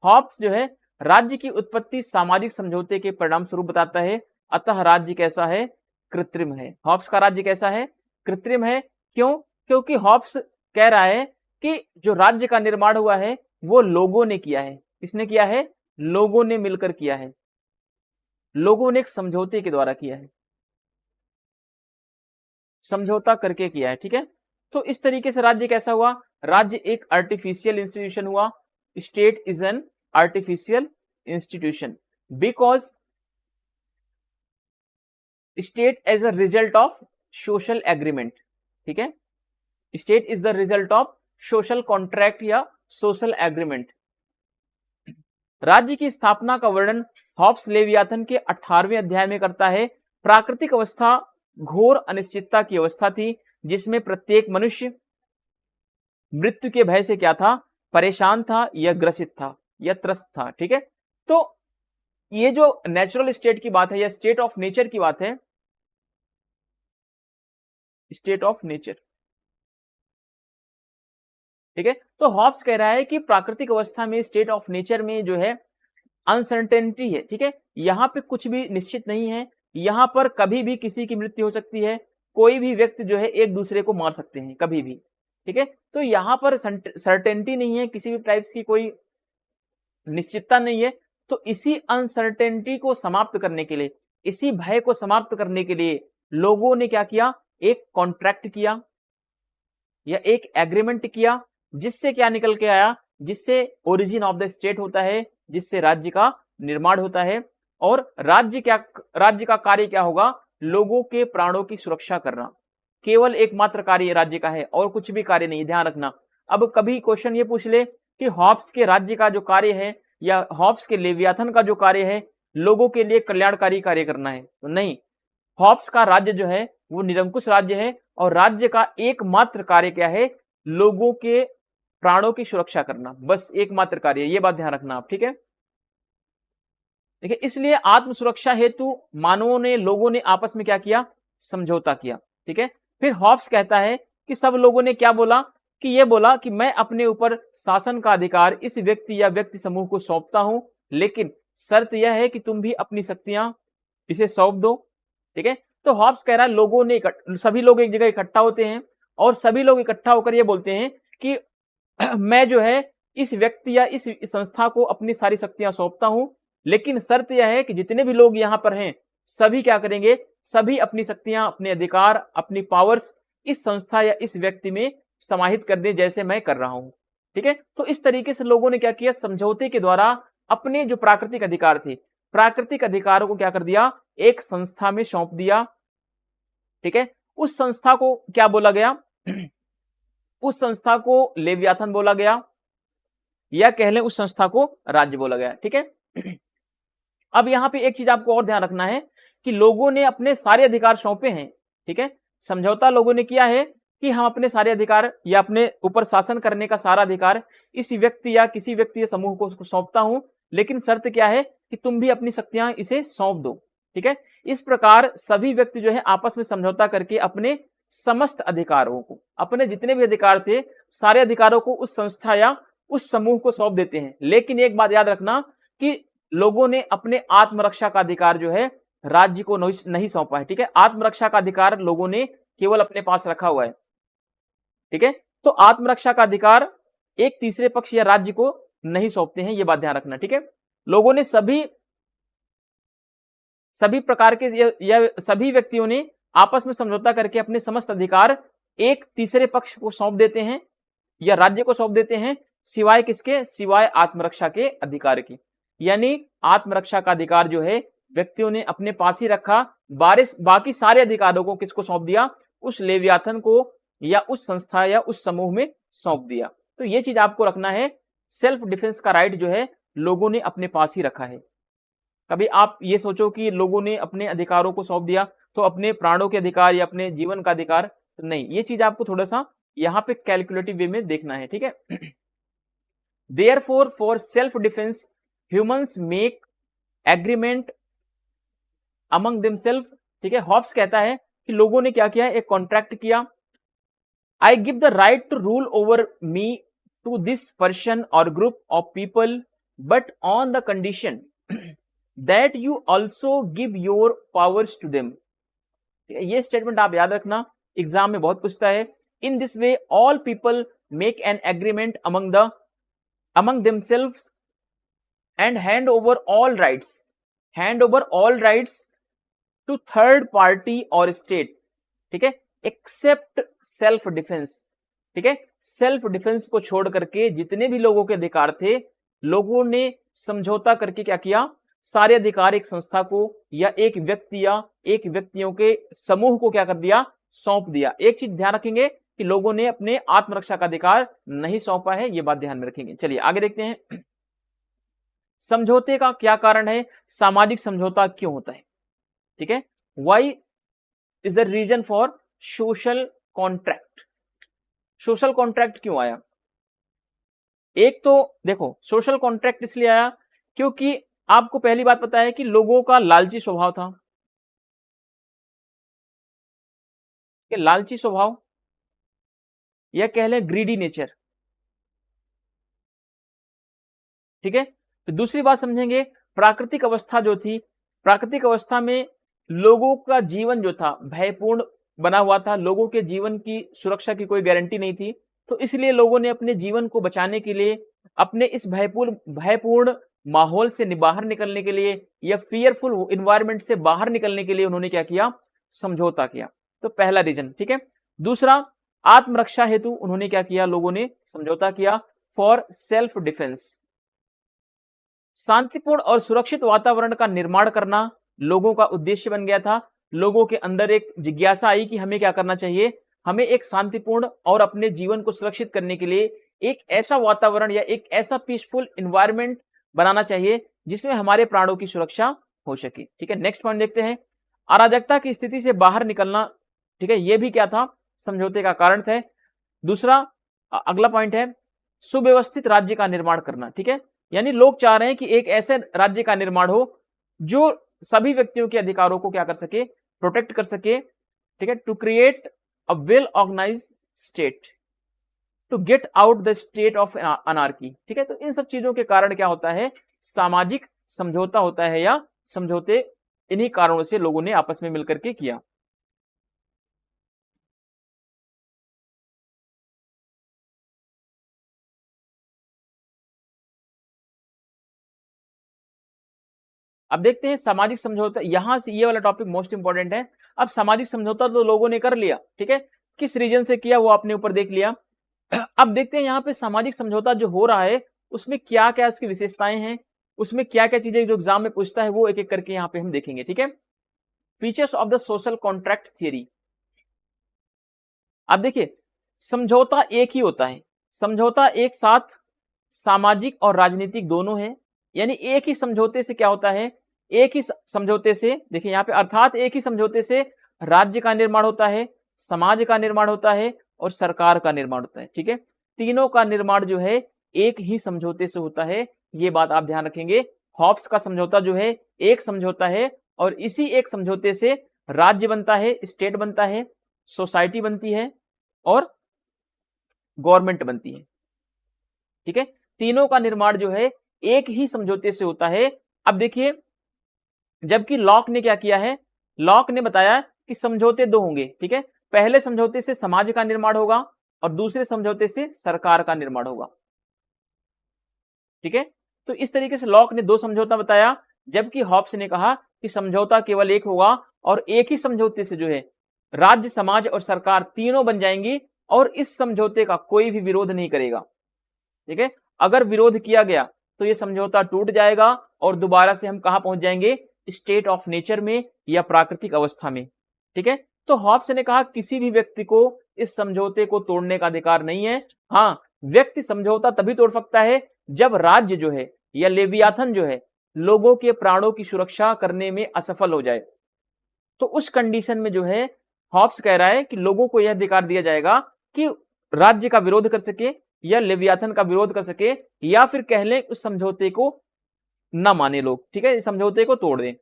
हॉब्स जो है राज्य की उत्पत्ति सामाजिक समझौते के परिणाम स्वरूप बताता है। अतः राज्य कैसा है? कृत्रिम है। हॉब्स का राज्य कैसा है? कृत्रिम है। क्यों? क्योंकि हॉब्स कह रहा है कि जो राज्य का निर्माण हुआ है वो लोगों ने किया है। किसने किया है? लोगों ने मिलकर किया है, लोगों ने एक समझौते के द्वारा किया है, समझौता करके किया है। ठीक है, तो इस तरीके से राज्य कैसा हुआ? राज्य एक आर्टिफिशियल इंस्टीट्यूशन हुआ। State is an artificial institution because state as a result of social agreement. ठीक है, state is the result of social contract या सोशल एग्रीमेंट। राज्य की स्थापना का वर्णन हॉब्स लेवियाथन के 18वें अध्याय में करता है। प्राकृतिक अवस्था घोर अनिश्चितता की अवस्था थी, जिसमें प्रत्येक मनुष्य मृत्यु के भय से क्या था? परेशान था, या ग्रसित था, या त्रस्त था। ठीक है, तो ये जो नेचुरल स्टेट की बात है या स्टेट ऑफ नेचर की बात है, स्टेट ऑफ नेचर। ठीक है, तो हॉब्स कह रहा है कि प्राकृतिक अवस्था में, स्टेट ऑफ नेचर में जो है अनसर्टेनिटी है। ठीक है, यहाँ पे कुछ भी निश्चित नहीं है, यहाँ पर कभी भी किसी की मृत्यु हो सकती है, कोई भी व्यक्ति जो है एक दूसरे को मार सकते हैं कभी भी। ठीक है, तो यहाँ पर सर्टेनिटी नहीं है, किसी भी टाइप्स की कोई निश्चितता नहीं है। तो इसी अनसर्टेनिटी को समाप्त करने के लिए, इसी भय को समाप्त करने के लिए लोगों ने क्या किया, एक कॉन्ट्रैक्ट किया या एक एग्रीमेंट किया, जिससे क्या निकल के आया, जिससे ओरिजिन ऑफ द स्टेट होता है, जिससे राज्य का निर्माण होता है। और राज्य का कार्य क्या होगा, लोगों के प्राणों की सुरक्षा करना, केवल एकमात्र कार्य राज्य का है और कुछ भी कार्य नहीं, ध्यान रखना। अब कभी क्वेश्चन ये पूछ ले कि हॉब्स के राज्य का जो कार्य है या हॉब्स के लेवियाथन का जो कार्य है लोगों के लिए कल्याणकारी कार्य करना है, तो नहीं, हॉब्स का राज्य जो है वो निरंकुश राज्य है और राज्य का एकमात्र कार्य क्या है, लोगों के प्राणों की सुरक्षा करना, बस एकमात्र कार्य, ये बात ध्यान रखना आप। ठीक है, देखिए, इसलिए आत्म सुरक्षा हेतु मानवों ने, लोगों ने आपस में क्या किया, समझौता किया। ठीक है, फिर हॉब्स कहता है कि सब लोगों ने क्या बोला, कि ये बोला कि मैं अपने ऊपर शासन का अधिकार इस व्यक्ति या व्यक्ति समूह को सौंपता हूं, लेकिन शर्त यह है कि तुम भी अपनी शक्तियां इसे सौंप दो। ठीक है, तो हॉब्स कह रहा है लोगों ने सभी लोग एक जगह इकट्ठा होते हैं और सभी लोग इकट्ठा होकर ये बोलते हैं कि मैं जो है इस व्यक्ति या इस संस्था को अपनी सारी शक्तियां सौंपता हूं, लेकिन शर्त यह है कि जितने भी लोग यहां पर हैं सभी क्या करेंगे, सभी अपनी शक्तियां, अपने अधिकार, अपनी पावर्स इस संस्था या इस व्यक्ति में समाहित कर दे, जैसे मैं कर रहा हूं। ठीक है, तो इस तरीके से लोगों ने क्या किया, समझौते के द्वारा अपने जो प्राकृतिक अधिकार थे, प्राकृतिक अधिकारों को क्या कर दिया, एक संस्था में सौंप दिया। ठीक है, उस संस्था को क्या बोला गया, उस संस्था को लेवियाथन बोला गया, या कह लें उस संस्था को राज्य बोला गया। ठीक है, अब यहां पे एक चीज आपको और ध्यान रखना है कि लोगों ने अपने सारे अधिकार सौंपे हैं। ठीक है, समझौता लोगों ने किया है कि हम अपने सारे अधिकार या अपने ऊपर शासन करने का सारा अधिकार इस व्यक्ति या किसी व्यक्ति या समूह को सौंपता हूं, लेकिन शर्त क्या है कि तुम भी अपनी शक्तियां इसे सौंप दो। ठीक है, इस प्रकार सभी व्यक्ति जो है आपस में समझौता करके अपने समस्त अधिकारों को, अपने जितने भी अधिकार थे सारे अधिकारों को उस संस्था या उस समूह को सौंप देते हैं। लेकिन एक बात याद रखना कि लोगों ने अपने आत्मरक्षा का अधिकार जो है राज्य को नहीं सौंपा है। ठीक है, आत्मरक्षा का अधिकार लोगों ने केवल अपने पास रखा हुआ है। ठीक है, तो आत्मरक्षा का अधिकार एक तीसरे पक्ष या राज्य को नहीं सौंपते हैं, यह बात ध्यान रखना। ठीक है, लोगों ने सभी प्रकार के या सभी व्यक्तियों ने आपस में समझौता करके अपने समस्त अधिकार एक तीसरे पक्ष को सौंप देते हैं या राज्य को सौंप देते हैं, सिवाय किसके, सिवाय आत्मरक्षा के अधिकार की। यानी आत्मरक्षा का अधिकार जो है व्यक्तियों ने अपने पास ही रखा, बाकी सारे अधिकारों को किसको सौंप दिया, उस लेवियाथन को या उस संस्था या उस समूह में सौंप दिया। तो ये चीज आपको रखना है, सेल्फ डिफेंस का राइट जो है लोगों ने अपने पास ही रखा है। कभी आप ये सोचो कि लोगों ने अपने अधिकारों को सौंप दिया तो अपने प्राणों के अधिकार या अपने जीवन का अधिकार, तो नहीं, ये चीज आपको थोड़ा सा यहां पे कैलकुलेटिव वे में देखना है। ठीक है, therefore for self defence humans make agreement among themselves. ठीक है, हॉब्स कहता है कि लोगों ने क्या किया, एक कॉन्ट्रैक्ट किया, I give the right to rule over me to this person और group of people, but on the condition that you also give your powers to them. ये स्टेटमेंट आप याद रखना, एग्जाम में बहुत पूछता है। In this way all people make an agreement among themselves and hand over all rights to third party or state। ठीक है, except self defense। ठीक है, सेल्फ डिफेंस को छोड़ करके जितने भी लोगों के अधिकार थे लोगों ने समझौता करके क्या किया, सारे अधिकार एक संस्था को या एक व्यक्ति या एक व्यक्तियों के समूह को क्या कर दिया, सौंप दिया। एक चीज ध्यान रखेंगे कि लोगों ने अपने आत्मरक्षा का अधिकार नहीं सौंपा है, ये बात ध्यान में रखेंगे। चलिए आगे देखते हैं, समझौते का क्या कारण है, सामाजिक समझौता क्यों होता है। ठीक है, why is the reason for social contract. Social contract क्यों आया, एक तो देखो सोशल कॉन्ट्रैक्ट इसलिए आया क्योंकि आपको पहली बात पता है कि लोगों का लालची स्वभाव था। कि लालची स्वभाव या कह लें ग्रीडी नेचर। ठीक है, तो दूसरी बात समझेंगे, प्राकृतिक अवस्था जो थी, प्राकृतिक अवस्था में लोगों का जीवन जो था भयपूर्ण बना हुआ था, लोगों के जीवन की सुरक्षा की कोई गारंटी नहीं थी, तो इसलिए लोगों ने अपने जीवन को बचाने के लिए, अपने इस भयपूर्ण माहौल से बाहर निकलने के लिए या फियरफुल इन्वायरमेंट से बाहर निकलने के लिए उन्होंने क्या किया, समझौता किया। तो पहला रीजन। ठीक है, दूसरा, आत्मरक्षा हेतु उन्होंने क्या किया, लोगों ने समझौता किया, फॉर सेल्फ डिफेंस। शांतिपूर्ण और सुरक्षित वातावरण का निर्माण करना लोगों का उद्देश्य बन गया था। लोगों के अंदर एक जिज्ञासा आई कि हमें क्या करना चाहिए, हमें एक शांतिपूर्ण और अपने जीवन को सुरक्षित करने के लिए एक ऐसा वातावरण या एक ऐसा पीसफुल एनवायरनमेंट बनाना चाहिए जिसमें हमारे प्राणों की सुरक्षा हो सके। ठीक है, नेक्स्ट पॉइंट देखते हैं, अराजकता की स्थिति से बाहर निकलना। ठीक है, यह भी क्या था, समझौते का कारण था। दूसरा, अगला पॉइंट है, सुव्यवस्थित राज्य का निर्माण करना। ठीक है, यानी लोग चाह रहे हैं कि एक ऐसे राज्य का निर्माण हो जो सभी व्यक्तियों के अधिकारों को क्या कर सके, प्रोटेक्ट कर सके। ठीक है, to create a well organised state, to get out the state of anarchy. ठीक है, तो इन सब चीजों के कारण क्या होता है, सामाजिक समझौता होता है, या समझौते इन्हीं कारणों से लोगों ने आपस में मिलकर के किया। अब देखते हैं सामाजिक समझौता, यहां से ये वाला टॉपिक मोस्ट इंपॉर्टेंट है। अब सामाजिक समझौता तो लोगों ने कर लिया, ठीक है, किस रीजन से किया वो आपने ऊपर देख लिया। अब देखते हैं यहाँ पे सामाजिक समझौता जो हो रहा है उसमें क्या क्या इसकी विशेषताएं हैं, उसमें क्या क्या चीजें जो एग्जाम में पूछता है वो एक एक करके यहाँ पे हम देखेंगे। ठीक है, features of the social contract theory. अब देखिए, समझौता एक ही होता है, समझौता एक साथ सामाजिक और राजनीतिक दोनों है। यानी एक ही समझौते से क्या होता है, एक ही समझौते से, देखिए यहाँ पे, अर्थात एक ही समझौते से राज्य का निर्माण होता है, समाज का निर्माण होता है और सरकार का निर्माण होता है। ठीक है, तीनों का निर्माण जो है एक ही समझौते से होता है, ये बात आप ध्यान रखेंगे। हॉब्स का समझौता जो है एक समझौता है और इसी एक समझौते से राज्य बनता है, स्टेट बनता है, सोसाइटी बनती है और गवर्नमेंट बनती है। ठीक है, तीनों का निर्माण जो है एक ही समझौते से होता है। अब देखिए, जबकि लॉक ने क्या किया है, लॉक ने बताया कि समझौते दो होंगे। ठीक है, पहले समझौते से समाज का निर्माण होगा और दूसरे समझौते से सरकार का निर्माण होगा। ठीक है, तो इस तरीके से लॉक ने दो समझौता बताया, जबकि हॉब्स ने कहा कि समझौता केवल एक होगा और एक ही समझौते से जो है राज्य, समाज और सरकार तीनों बन जाएंगी और इस समझौते का कोई भी विरोध नहीं करेगा। ठीक है, अगर विरोध किया गया तो यह समझौता टूट जाएगा और दोबारा से हम कहां पहुंच जाएंगे, स्टेट ऑफ नेचर में या प्राकृतिक अवस्था में। ठीक है, तो हॉब्स ने कहा किसी भी व्यक्ति को इस समझौते को तोड़ने का अधिकार नहीं है। हाँ, व्यक्ति समझौता तभी तोड़ सकता है जब राज्य जो है या लेवियाथन जो है लोगों के प्राणों की सुरक्षा करने में असफल हो जाए। तो उस कंडीशन में जो है हॉब्स कह रहा है कि लोगों को यह अधिकार दिया जाएगा कि राज्य का विरोध कर सके या लेवियाथन का विरोध कर सके, या फिर कह लें उस समझौते को ना माने लोग। ठीक है, समझौते को तोड़ दें।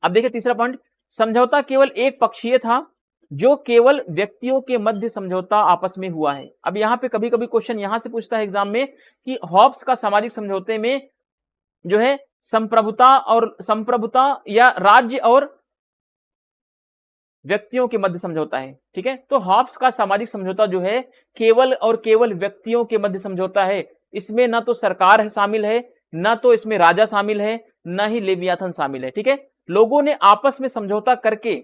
अब देखिए तीसरा पॉइंट, समझौता केवल एक पक्षीय था, जो केवल व्यक्तियों के मध्य समझौता आपस में हुआ है। अब यहां पे कभी कभी क्वेश्चन यहां से पूछता है एग्जाम में कि हॉब्स का सामाजिक समझौते में जो है संप्रभुता या राज्य और व्यक्तियों के मध्य समझौता है। ठीक है, तो हॉब्स का सामाजिक समझौता जो है केवल और केवल व्यक्तियों के मध्य समझौता है। इसमें ना तो सरकार शामिल है, ना तो इसमें राजा शामिल है, ना ही लेवियाथन शामिल है। ठीक है, लोगों ने आपस में समझौता करके,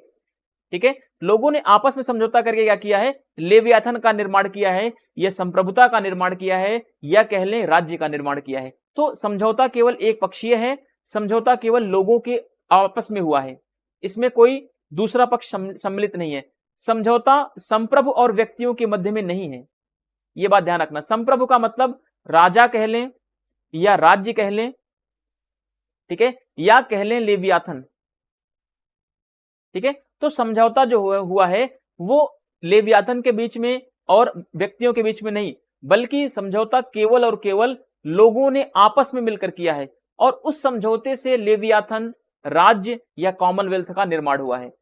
ठीक है, लोगों ने आपस में समझौता करके क्या किया है, लेवियाथन का निर्माण किया है, या संप्रभुता का निर्माण किया है, या कह लें राज्य का निर्माण किया है। तो समझौता केवल एक पक्षीय है, समझौता केवल लोगों के आपस में हुआ है, इसमें कोई दूसरा पक्ष सम्मिलित नहीं है। समझौता संप्रभु और व्यक्तियों के मध्य में नहीं है, यह बात ध्यान रखना। संप्रभु का मतलब राजा कह लें या राज्य कह लें, ठीक है, या कह लें लेवियाथन। ठीक है, तो समझौता जो हुआ है वो लेवियाथन के बीच में और व्यक्तियों के बीच में नहीं, बल्कि समझौता केवल और केवल लोगों ने आपस में मिलकर किया है और उस समझौते से लेवियाथन, राज्य या कॉमनवेल्थ का निर्माण हुआ है।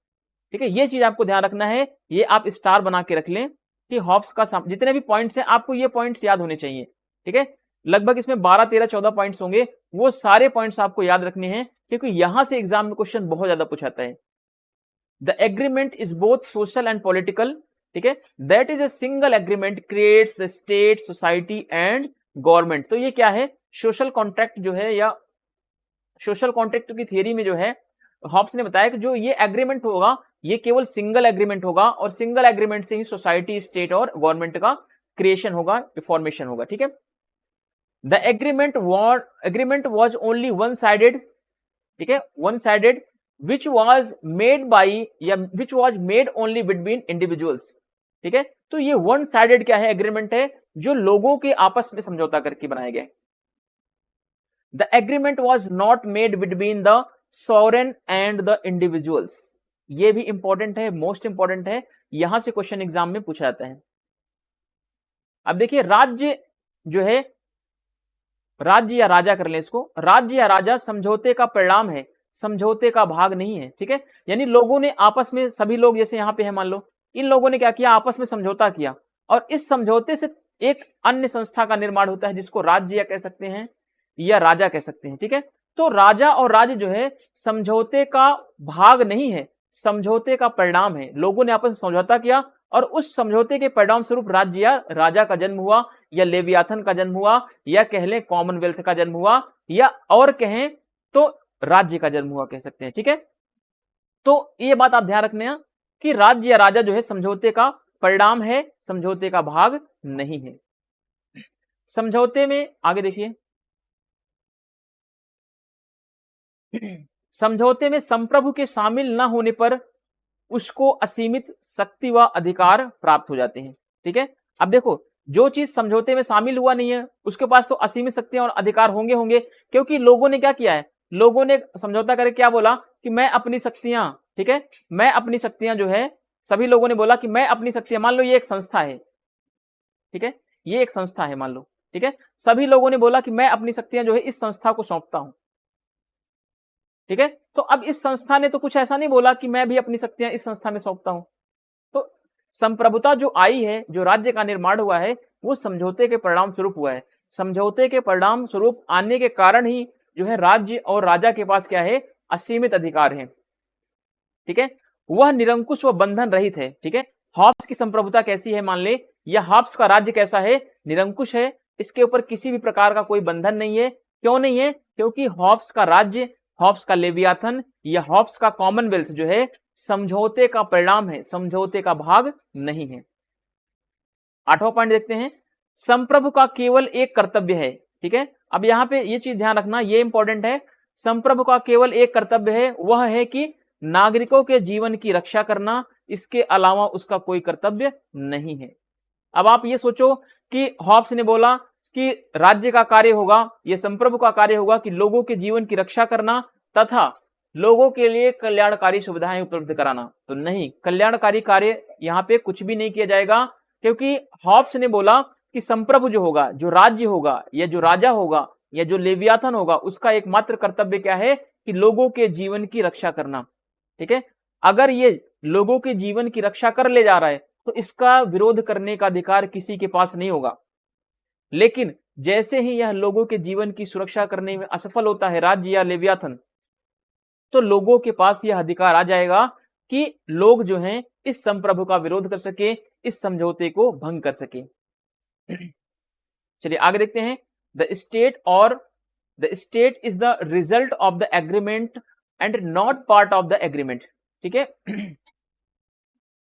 ठीक है, ये चीज आपको ध्यान रखना है, ये आप स्टार बना के रख लें कि हॉब्स का जितने भी पॉइंट्स हैं आपको ये पॉइंट्स याद होने चाहिए। ठीक है, लगभग इसमें 12 13 14 पॉइंट्स होंगे, वो सारे पॉइंट्स आपको याद रखने हैं क्योंकि यहां से एग्जाम में क्वेश्चन बहुत ज्यादा पूछाता है। The agreement is both social and political, ठीक है, that is a single agreement creates the state society and government. तो ये क्या है, सोशल कॉन्ट्रैक्ट जो है, या सोशल कॉन्ट्रैक्ट की थियरी में जो है हॉब्स ने बताया कि जो ये एग्रीमेंट होगा ये केवल सिंगल एग्रीमेंट होगा और सिंगल एग्रीमेंट से ही सोसाइटी, स्टेट और गवर्नमेंट का क्रिएशन होगा, फॉर्मेशन होगा। ठीक है, the agreement was only one sided, ठीक है, one sided which was made by या which was made only between individuals. ठीक है, तो ये वन साइडेड क्या है, एग्रीमेंट है जो लोगों के आपस में समझौता करके बनाया गया है। The agreement was not made between the sovereign and the individuals. ये भी इंपॉर्टेंट है, मोस्ट इंपॉर्टेंट है, यहां से क्वेश्चन एग्जाम में पूछा जाता है। अब देखिए, राज्य जो है, राज्य या राजा कर लें इसको, राज्य या राजा समझौते का परिणाम है, समझौते का भाग नहीं है। ठीक है, यानी लोगों ने आपस में, सभी लोग जैसे यहां पे है मान लो, इन लोगों ने क्या किया, आपस में समझौता किया और इस समझौते से एक अन्य संस्था का निर्माण होता है जिसको राज्य या कह सकते हैं या राजा कह सकते हैं। ठीक है, तो राजा और राज्य जो है समझौते का भाग नहीं है, समझौते का परिणाम है। लोगों ने आपस में समझौता किया और उस समझौते के परिणाम स्वरूप राज्य या राजा का जन्म हुआ, या लेवियाथन का जन्म हुआ, या कह लें कॉमनवेल्थ का जन्म हुआ, या और कहें तो राज्य का जन्म हुआ कह सकते हैं। ठीक है, तो ये बात आप ध्यान रखना कि राज्य या राजा जो है समझौते का परिणाम है, समझौते का भाग नहीं है। समझौते में आगे देखिए, समझौते में संप्रभु के शामिल न होने पर उसको असीमित शक्ति व अधिकार प्राप्त हो जाते हैं। ठीक है, अब देखो, जो चीज समझौते में शामिल हुआ नहीं है उसके पास तो असीमित शक्तियां और अधिकार होंगे होंगे, क्योंकि लोगों ने क्या किया है, लोगों ने समझौता करके क्या बोला कि मैं अपनी शक्तियां, ठीक है, मैं अपनी शक्तियां जो है, सभी लोगों ने बोला कि मैं अपनी शक्तियां, मान लो ये एक संस्था है, ठीक है, ये एक संस्था है मान लो, ठीक है, सभी लोगों ने बोला कि मैं अपनी शक्तियां जो है इस संस्था को सौंपता हूं। ठीक है, तो अब इस संस्था ने तो कुछ ऐसा नहीं बोला कि मैं भी अपनी शक्तियां इस संस्था में सौंपता हूं। तो संप्रभुता जो आई है, जो राज्य का निर्माण हुआ है, वो समझौते के परिणाम स्वरूप हुआ है। समझौते के परिणाम स्वरूप आने के कारण ही जो है राज्य और राजा के पास क्या है, असीमित अधिकार है। ठीक है, वह निरंकुश व बंधन रहित है। ठीक है, हॉब्स की संप्रभुता कैसी है, मान ले, या हॉब्स का राज्य कैसा है, निरंकुश है, इसके ऊपर किसी भी प्रकार का कोई बंधन नहीं है। क्यों नहीं है, क्योंकि हॉब्स का राज्य, हॉब्स का लेवियाथन या हॉब्स का कॉमनवेल्थ जो है समझौते का परिणाम है, समझौते का भाग नहीं है। 8वां पॉइंट देखते हैं, संप्रभु का केवल एक कर्तव्य है। ठीक है, अब यहां पे ये चीज ध्यान रखना, ये इंपॉर्टेंट है, संप्रभु का केवल एक कर्तव्य है, वह है कि नागरिकों के जीवन की रक्षा करना, इसके अलावा उसका कोई कर्तव्य नहीं है। अब आप ये सोचो कि हॉब्स ने बोला कि राज्य का कार्य होगा, यह संप्रभु का कार्य होगा कि लोगों के जीवन की रक्षा करना तथा लोगों के लिए कल्याणकारी सुविधाएं उपलब्ध कराना। तो नहीं, कल्याणकारी कार्य यहां पे कुछ भी नहीं किया जाएगा, क्योंकि हॉब्स ने बोला कि संप्रभु जो होगा, जो राज्य होगा या जो राजा होगा या जो लेवियाथन होगा, उसका एकमात्र कर्तव्य क्या है कि लोगों के जीवन की रक्षा करना। ठीक है, अगर ये लोगों के जीवन की रक्षा कर ले जा रहा है तो इसका विरोध करने का अधिकार किसी के पास नहीं होगा। लेकिन जैसे ही यह लोगों के जीवन की सुरक्षा करने में असफल होता है राज्य या लेवियाथन, तो लोगों के पास यह अधिकार आ जाएगा कि लोग जो हैं इस संप्रभु का विरोध कर सके, इस समझौते को भंग कर सके। चलिए आगे देखते हैं, the state is the result of the agreement and not part of the agreement. ठीक है,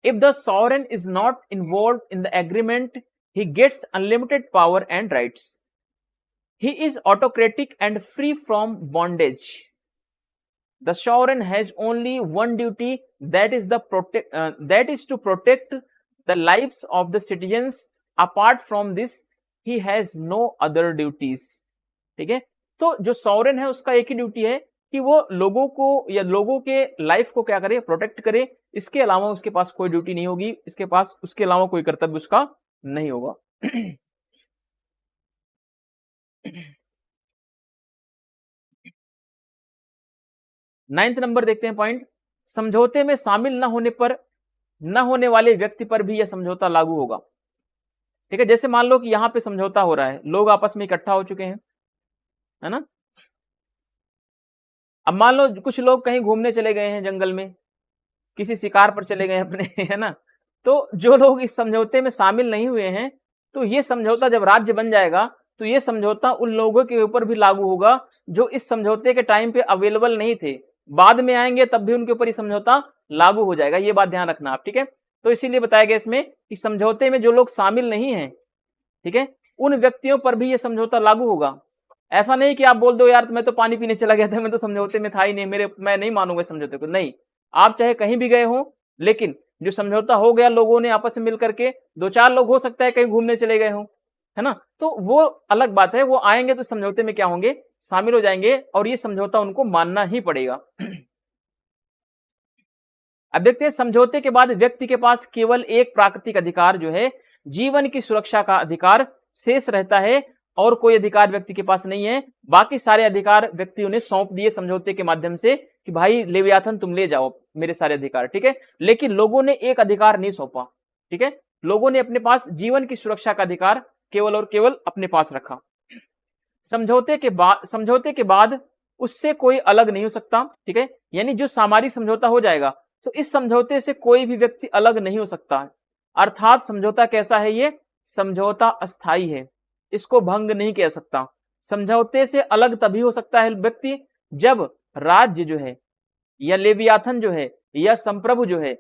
if the sovereign is not involved in the agreement, he gets unlimited power and rights. He is autocratic and free from bondage. The sovereign has only one duty, that is to protect the lives of the citizens. Apart from this, he has no other duties. ठीक है, तो जो sovereign है उसका एक ही duty है कि वो लोगों को या लोगों के लाइफ को क्या करे, प्रोटेक्ट करे। इसके अलावा उसके पास कोई ड्यूटी नहीं होगी, इसके पास उसके अलावा कोई कर्तव्य उसका नहीं होगा। 9th नंबर देखते हैं पॉइंट, समझौते में शामिल न होने वाले व्यक्ति पर भी यह समझौता लागू होगा। ठीक है, जैसे मान लो कि यहां पे समझौता हो रहा है, लोग आपस में इकट्ठा हो चुके हैं, है ना। अब मान लो कुछ लोग कहीं घूमने चले गए हैं जंगल में, किसी शिकार पर चले गए अपने है ना। तो जो लोग इस समझौते में शामिल नहीं हुए हैं, तो ये समझौता जब राज्य बन जाएगा तो ये समझौता उन लोगों के ऊपर भी लागू होगा जो इस समझौते के टाइम पे अवेलेबल नहीं थे, बाद में आएंगे तब भी उनके ऊपर ये समझौता लागू हो जाएगा। ये बात ध्यान रखना आप, ठीक है। तो इसीलिए बताया गया इसमें कि समझौते में जो लोग शामिल नहीं है, ठीक है, उन व्यक्तियों पर भी ये समझौता लागू होगा। ऐसा नहीं कि आप बोल दो यार मैं तो पानी पीने चला गया था, मैं तो समझौते में था ही नहीं, मैं नहीं मानूंगा समझौते को। नहीं, आप चाहे कहीं भी गए हो, लेकिन जो समझौता हो गया लोगों ने आपस में मिल करके, दो चार लोग हो सकता है कहीं घूमने चले गए हो, है ना, तो वो अलग बात है, वो आएंगे तो समझौते में क्या होंगे, शामिल हो जाएंगे और ये समझौता उनको मानना ही पड़ेगा। अब देखते हैं, समझौते के बाद व्यक्ति के पास केवल एक प्राकृतिक अधिकार जो है जीवन की सुरक्षा का अधिकार शेष रहता है, और कोई अधिकार व्यक्ति के पास नहीं है। बाकी सारे अधिकार व्यक्तियों ने सौंप दिए समझौते के माध्यम से कि भाई लेवियाथन तुम ले जाओ मेरे सारे अधिकार, ठीक है। लेकिन लोगों ने एक अधिकार नहीं सौंपा, ठीक है, लोगों ने अपने पास जीवन की सुरक्षा का अधिकार केवल और केवल अपने पास रखा। समझौते के बाद उससे कोई अलग नहीं हो सकता, ठीक है, यानी जो सामरिक समझौता हो जाएगा तो इस समझौते से कोई भी व्यक्ति अलग नहीं हो सकता है। अर्थात समझौता कैसा है, ये समझौता अस्थाई है, इसको भंग नहीं किया सकता। समझौते से अलग तभी हो सकता है व्यक्ति जब राज्य जो है या लेवियाथन जो है या संप्रभु जो है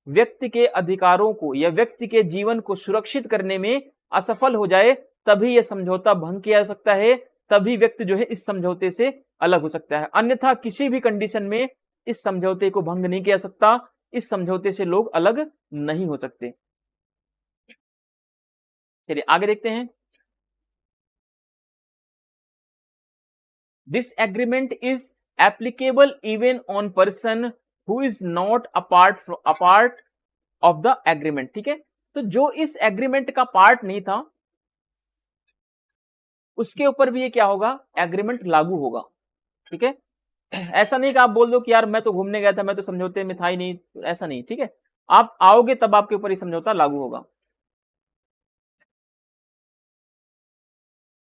व्यक्ति के अधिकारों को या व्यक्ति के जीवन को सुरक्षित करने में असफल हो जाए, तभी यह समझौता भंग किया जा सकता है, तभी व्यक्ति जो है इस समझौते से अलग हो सकता है। अन्यथा किसी भी कंडीशन में इस समझौते को भंग नहीं किया सकता, इस समझौते से लोग अलग नहीं हो सकते। चलिए आगे देखते हैं। This agreement is applicable even on person who is not a part of the agreement, ठीक है। तो जो इस एग्रीमेंट का पार्ट नहीं था उसके ऊपर भी ये क्या होगा, एग्रीमेंट लागू होगा, ठीक है। ऐसा नहीं कि आप बोल दो कि यार मैं तो घूमने गया था, मैं तो समझौते में था ही नहीं, ऐसा नहीं, ठीक है। आप आओगे तब आपके ऊपर ये समझौता लागू होगा।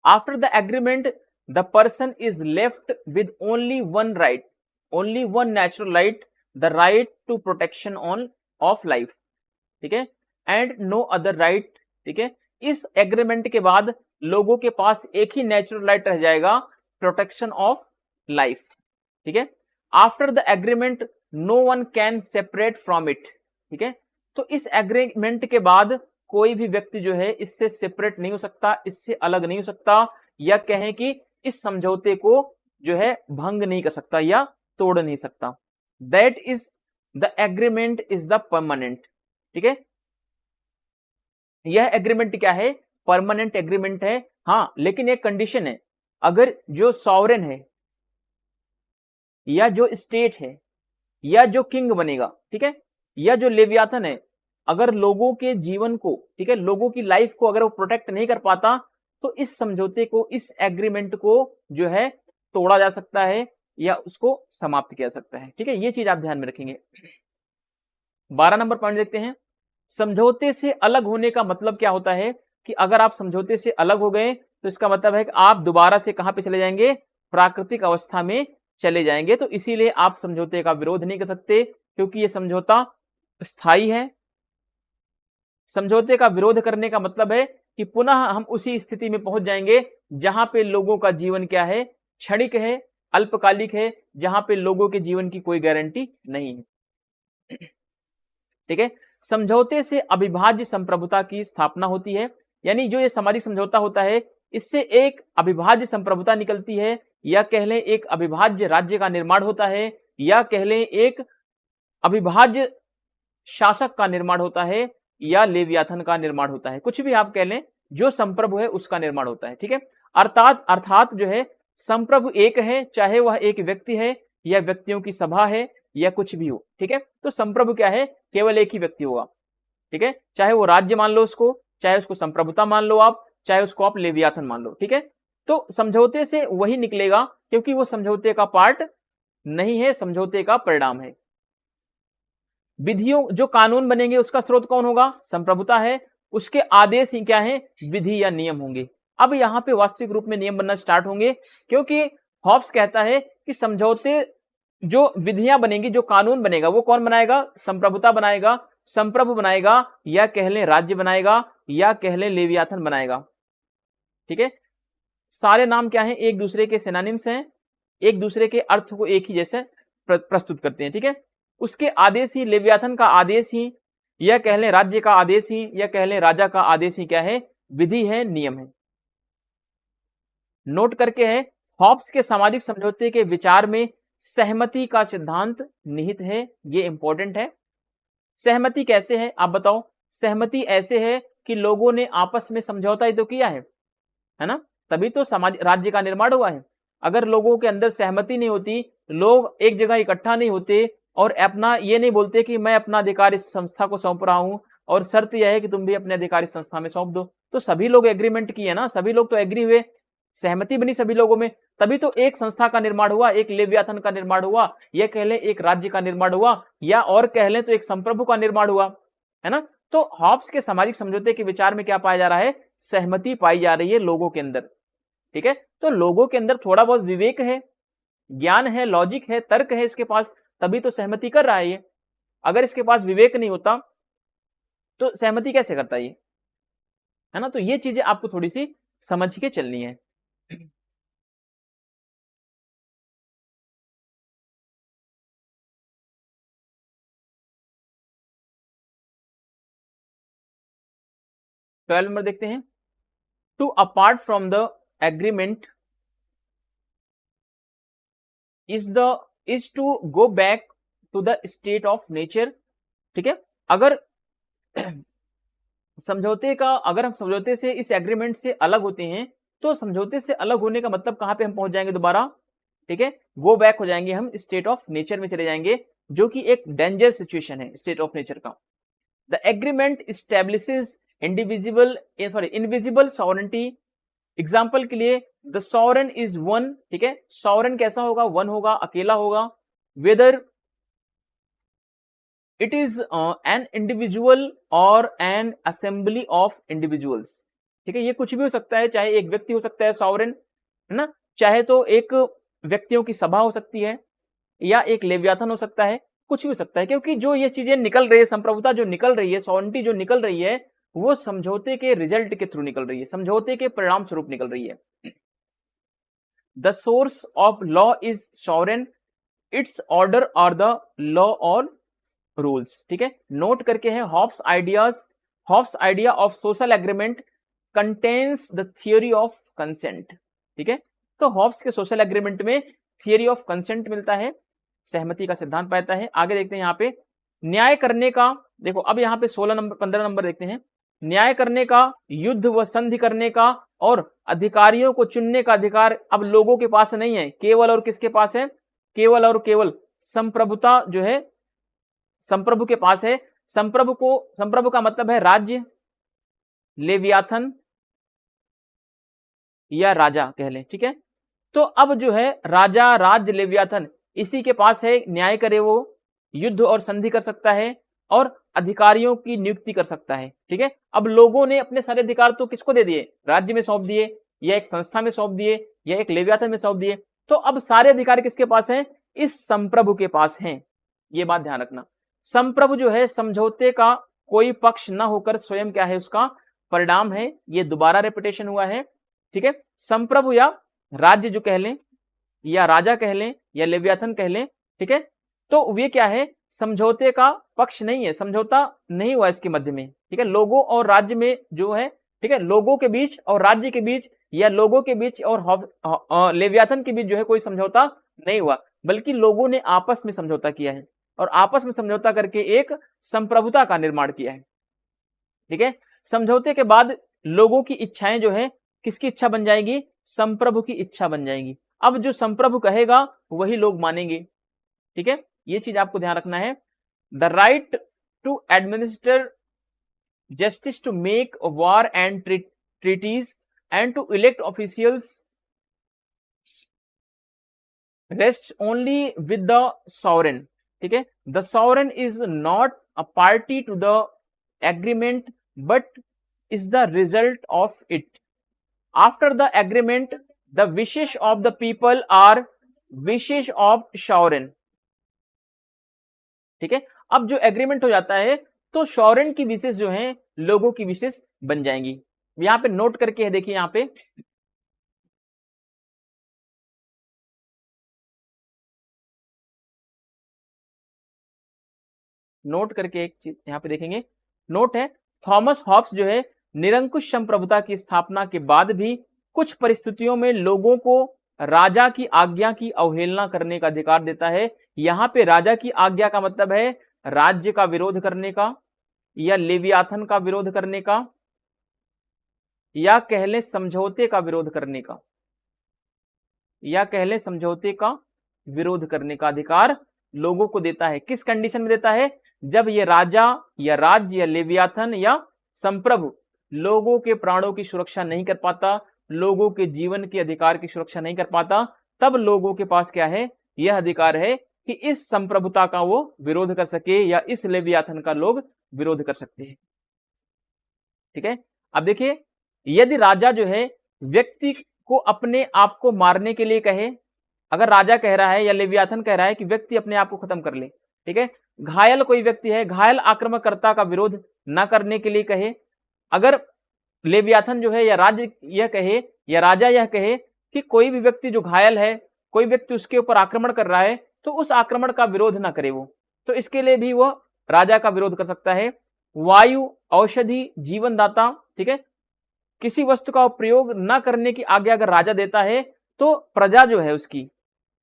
After the agreement the person is left with only one right, only one natural right, the right to protection on of life, ठीक है, एंड नो अदर राइट, ठीक है। इस एग्रीमेंट के बाद लोगों के पास एक ही नेचुरल राइट रह जाएगा, प्रोटेक्शन ऑफ लाइफ, ठीक है। After the agreement no one can separate from it, ठीक है। तो इस एग्रीमेंट के बाद कोई भी व्यक्ति जो है इससे सेपरेट नहीं हो सकता, इससे अलग नहीं हो सकता, या कहें कि इस समझौते को जो है भंग नहीं कर सकता या तोड़ नहीं सकता। That is the agreement is the permanent, ठीक है। यह एग्रीमेंट क्या है, परमानेंट एग्रीमेंट है। हाँ, लेकिन एक कंडीशन है, अगर जो सॉवरेन है या जो स्टेट है या जो किंग बनेगा, ठीक है, या जो लेवियाथन है, अगर लोगों के जीवन को, ठीक है, लोगों की लाइफ को अगर वो प्रोटेक्ट नहीं कर पाता, तो इस समझौते को, इस एग्रीमेंट को जो है तोड़ा जा सकता है या उसको समाप्त किया जा सकता है, ठीक है। ये चीज आप ध्यान में रखेंगे। 12 नंबर पॉइंट देखते हैं। समझौते से अलग होने का मतलब क्या होता है, कि अगर आप समझौते से अलग हो गए तो इसका मतलब है कि आप दोबारा से कहां पे चले जाएंगे, प्राकृतिक अवस्था में चले जाएंगे। तो इसीलिए आप समझौते का विरोध नहीं कर सकते, क्योंकि यह समझौता स्थायी है। समझौते का विरोध करने का मतलब है कि पुनः हम उसी स्थिति में पहुंच जाएंगे जहां पे लोगों का जीवन क्या है, क्षणिक है, अल्पकालिक है, जहां पे लोगों के जीवन की कोई गारंटी नहीं है, ठीक है। समझौते से अविभाज्य संप्रभुता की स्थापना होती है, यानी जो ये सामाजिक समझौता होता है इससे एक अविभाज्य संप्रभुता निकलती है, या कह लें एक अविभाज्य राज्य का निर्माण होता है, या कह लें एक अविभाज्य शासक का निर्माण होता है, या लेवियाथन का निर्माण होता है, कुछ भी आप कह लें, जो संप्रभु है उसका निर्माण होता है, ठीक है। अर्थात जो है संप्रभु एक है, चाहे वह एक व्यक्ति है या व्यक्तियों की सभा है या कुछ भी हो, ठीक है। तो संप्रभु क्या है, केवल एक ही व्यक्ति होगा, ठीक है, चाहे वो राज्य मान लो उसको, चाहे उसको संप्रभुता मान लो आप, चाहे उसको आप लेवियाथन मान लो, ठीक है। तो समझौते से वही निकलेगा, क्योंकि वो समझौते का पार्ट नहीं है, समझौते का परिणाम है। विधियों, जो कानून बनेंगे उसका स्रोत कौन होगा? संप्रभुता है। उसके आदेश ही क्या है? विधि या नियम होंगे। अब यहाँ पे वास्तविक रूप में नियम बनना स्टार्ट होंगे, क्योंकि हॉब्स कहता है कि समझौते, जो विधियां बनेंगी, जो कानून बनेगा, वो कौन बनाएगा? संप्रभुता बनाएगा, संप्रभु बनाएगा, या कह लें राज्य बनाएगा, या कह लें लेवियाथन बनाएगा। ठीक है, सारे नाम क्या हैं? एक दूसरे के सिनोनिम्स हैं, एक दूसरे के अर्थ को एक ही जैसे प्रस्तुत करते हैं। ठीक है, उसके आदेश ही, लेवियाथन का आदेश ही, या कह लें राज्य का आदेश ही, या कह लें राजा का आदेश ही क्या है? विधि है, नियम है। नोट करके है, हॉब्स के सामाजिक समझौते के विचार में सहमति का सिद्धांत निहित है। ये इंपॉर्टेंट है। सहमति कैसे है आप बताओ? सहमति ऐसे है कि लोगों ने आपस में समझौता ही तो किया है ना, तभी तो समाज, राज्य का निर्माण हुआ है। अगर लोगों के अंदर सहमति नहीं होती, लोग एक जगह इकट्ठा नहीं होते और अपना ये नहीं बोलते कि मैं अपना अधिकार इस संस्था को सौंप रहा हूं और शर्त यह है कि तुम भी अपने अधिकार इस संस्था में सौंप दो, तो सभी लोग एग्रीमेंट किए ना, सभी लोग तो एग्री हुए, सहमति बनी सभी लोगों में, तभी तो एक संस्था का निर्माण हुआ, एक लेवियाथन का निर्माण हुआ, यह कह लें एक राज्य का निर्माण हुआ, या और कह लें तो एक संप्रभु का निर्माण हुआ, है ना। तो हॉब्स के सामाजिक समझौते के विचार में क्या पाया जा रहा है? सहमति पाई जा रही है लोगों के अंदर। ठीक है, तो लोगों के अंदर थोड़ा बहुत विवेक है, ज्ञान है, लॉजिक है, तर्क है इसके पास, तभी तो सहमति कर रहा है ये। अगर इसके पास विवेक नहीं होता तो सहमति कैसे करता है ना। तो ये चीजें आपको थोड़ी सी समझ के चलनी है। ट्वेल्व नंबर देखते हैं। To apart from the agreement is to go back to the state of nature. ठीक है, अगर समझौते का, अगर हम समझौते से, इस एग्रीमेंट से अलग होते हैं, तो समझौते से अलग होने का मतलब कहां पे हम पहुंच जाएंगे दोबारा? ठीक है, गो बैक हो जाएंगे हम, स्टेट ऑफ नेचर में चले जाएंगे, जो कि एक डेंजर सिचुएशन है स्टेट ऑफ नेचर का। The agreement establishes indivisible, sorry, invisible sovereignty. Example के लिए, द सॉवरेन इज वन। ठीक है, सॉवरेन कैसा होगा? वन होगा, अकेला होगा। Whether it is an individual और एन असेंबली ऑफ इंडिविजुअल्स। ठीक है, ये कुछ भी हो सकता है, चाहे एक व्यक्ति हो सकता है सॉवरेन, है ना, चाहे तो एक व्यक्तियों की सभा हो सकती है, या एक लेवियाथन हो सकता है, कुछ भी हो सकता है, क्योंकि जो ये चीजें निकल रही है, संप्रभुता जो निकल रही है, सॉवरेंटी जो निकल रही है, वो समझौते के रिजल्ट के थ्रू निकल रही है, समझौते के परिणाम स्वरूप निकल रही है। The source of law is sovereign, its order are the law और रूल्स। ठीक है, नोट करके है, Hobbes idea of social agreement contains the theory of consent. ठीक है, तो हॉब्स के सोशल एग्रीमेंट में थियोरी ऑफ कंसेंट मिलता है, सहमति का सिद्धांत पाता है। आगे देखते हैं यहाँ पे, न्याय करने का, देखो अब यहाँ पे 16 नंबर 15 नंबर देखते हैं। न्याय करने का, युद्ध व संधि करने का और अधिकारियों को चुनने का अधिकार अब लोगों के पास नहीं है, केवल और किसके पास है? केवल और केवल संप्रभुता जो है, संप्रभु के पास है। संप्रभु का मतलब है राज्य, लेवियाथन या राजा कह लें। ठीक है, तो अब जो है राजा, राज्य, लेवियाथन, इसी के पास है, न्याय करे वो, युद्ध और संधि कर सकता है और अधिकारियों की नियुक्ति कर सकता है। ठीक है, अब लोगों ने अपने सारे अधिकार तो किसको दे दिए? राज्य में सौंप दिए, या एक संस्था में सौंप दिए, या एक लेवियाथन में सौंप दिए, तो अब सारे अधिकार किसके पास हैं? इस संप्रभु के पास हैं। ये बात ध्यान रखना, संप्रभु जो है समझौते का कोई पक्ष ना होकर स्वयं क्या है? उसका परिणाम है। ये दोबारा रेपिटेशन हुआ है। ठीक है, संप्रभु या राज्य जो कह लें, या राजा कह लें, या लेवियाथन कह लें। ठीक है, तो वे क्या है? समझौते का पक्ष नहीं है, समझौता नहीं हुआ इसके मध्य में। ठीक है, लोगों और राज्य में जो है, ठीक है, लोगों के बीच और राज्य के बीच, या लोगों के बीच और लेवियाथन के बीच जो है कोई समझौता नहीं हुआ, बल्कि लोगों ने आपस में समझौता किया है, और आपस में समझौता करके एक संप्रभुता का निर्माण किया है। ठीक है, समझौते के बाद लोगों की इच्छाएं जो है, किसकी इच्छा बन जाएगी? संप्रभु की इच्छा बन जाएगी। अब जो संप्रभु कहेगा वही लोग मानेंगे। ठीक है, ये चीज आपको ध्यान रखना है। The right to administer justice, to make war and treaties and to elect officials rest only with the sovereign. ठीक है, the sovereign is not a party to the agreement but is the result of it. After the agreement the wishes of the people are wishes of sovereign. ठीक है, अब जो agreement हो जाता है तो सॉवरेन की विशेष जो है लोगों की विशेष बन जाएंगी। यहां पे नोट करके है, देखिए यहां पे नोट करके एक चीज यहां पे देखेंगे, नोट है थॉमस हॉब्स जो है निरंकुश संप्रभुता की स्थापना के बाद भी कुछ परिस्थितियों में लोगों को राजा की आज्ञा की अवहेलना करने का अधिकार देता है। यहां पे राजा की आज्ञा का मतलब है राज्य का विरोध करने का, या लेवियाथन का विरोध करने का, या कह लें समझौते का विरोध करने का, या कह लें समझौते का विरोध करने का अधिकार लोगों को देता है। किस कंडीशन में देता है? जब ये राजा या राज्य या लेवियाथन या संप्रभु लोगों के प्राणों की सुरक्षा नहीं कर पाता, लोगों के जीवन के अधिकार की सुरक्षा नहीं कर पाता, तब लोगों के पास क्या है? यह अधिकार है कि इस संप्रभुता का वो विरोध कर सके या इस लेवियाथन का लोग विरोध कर सकते हैं। ठीक है, अब देखिए यदि राजा जो है व्यक्ति को अपने आप को मारने के लिए कहे, अगर राजा कह रहा है या लेवियाथन कह रहा है कि व्यक्ति अपने आप को खत्म कर ले, ठीक है, घायल कोई व्यक्ति है, घायल आक्रमणकर्ता का विरोध न करने के लिए कहे, अगर लेवियाथन जो है या राज्य यह कहे या राजा यह कहे कि कोई भी व्यक्ति जो घायल है, कोई व्यक्ति उसके ऊपर आक्रमण कर रहा है, तो उस आक्रमण का विरोध ना करे वो, तो इसके लिए भी वो राजा का विरोध कर सकता है। वायु, औषधि, जीवनदाता, ठीक है, किसी वस्तु का प्रयोग न करने की आज्ञा अगर राजा देता है तो प्रजा जो है उसकी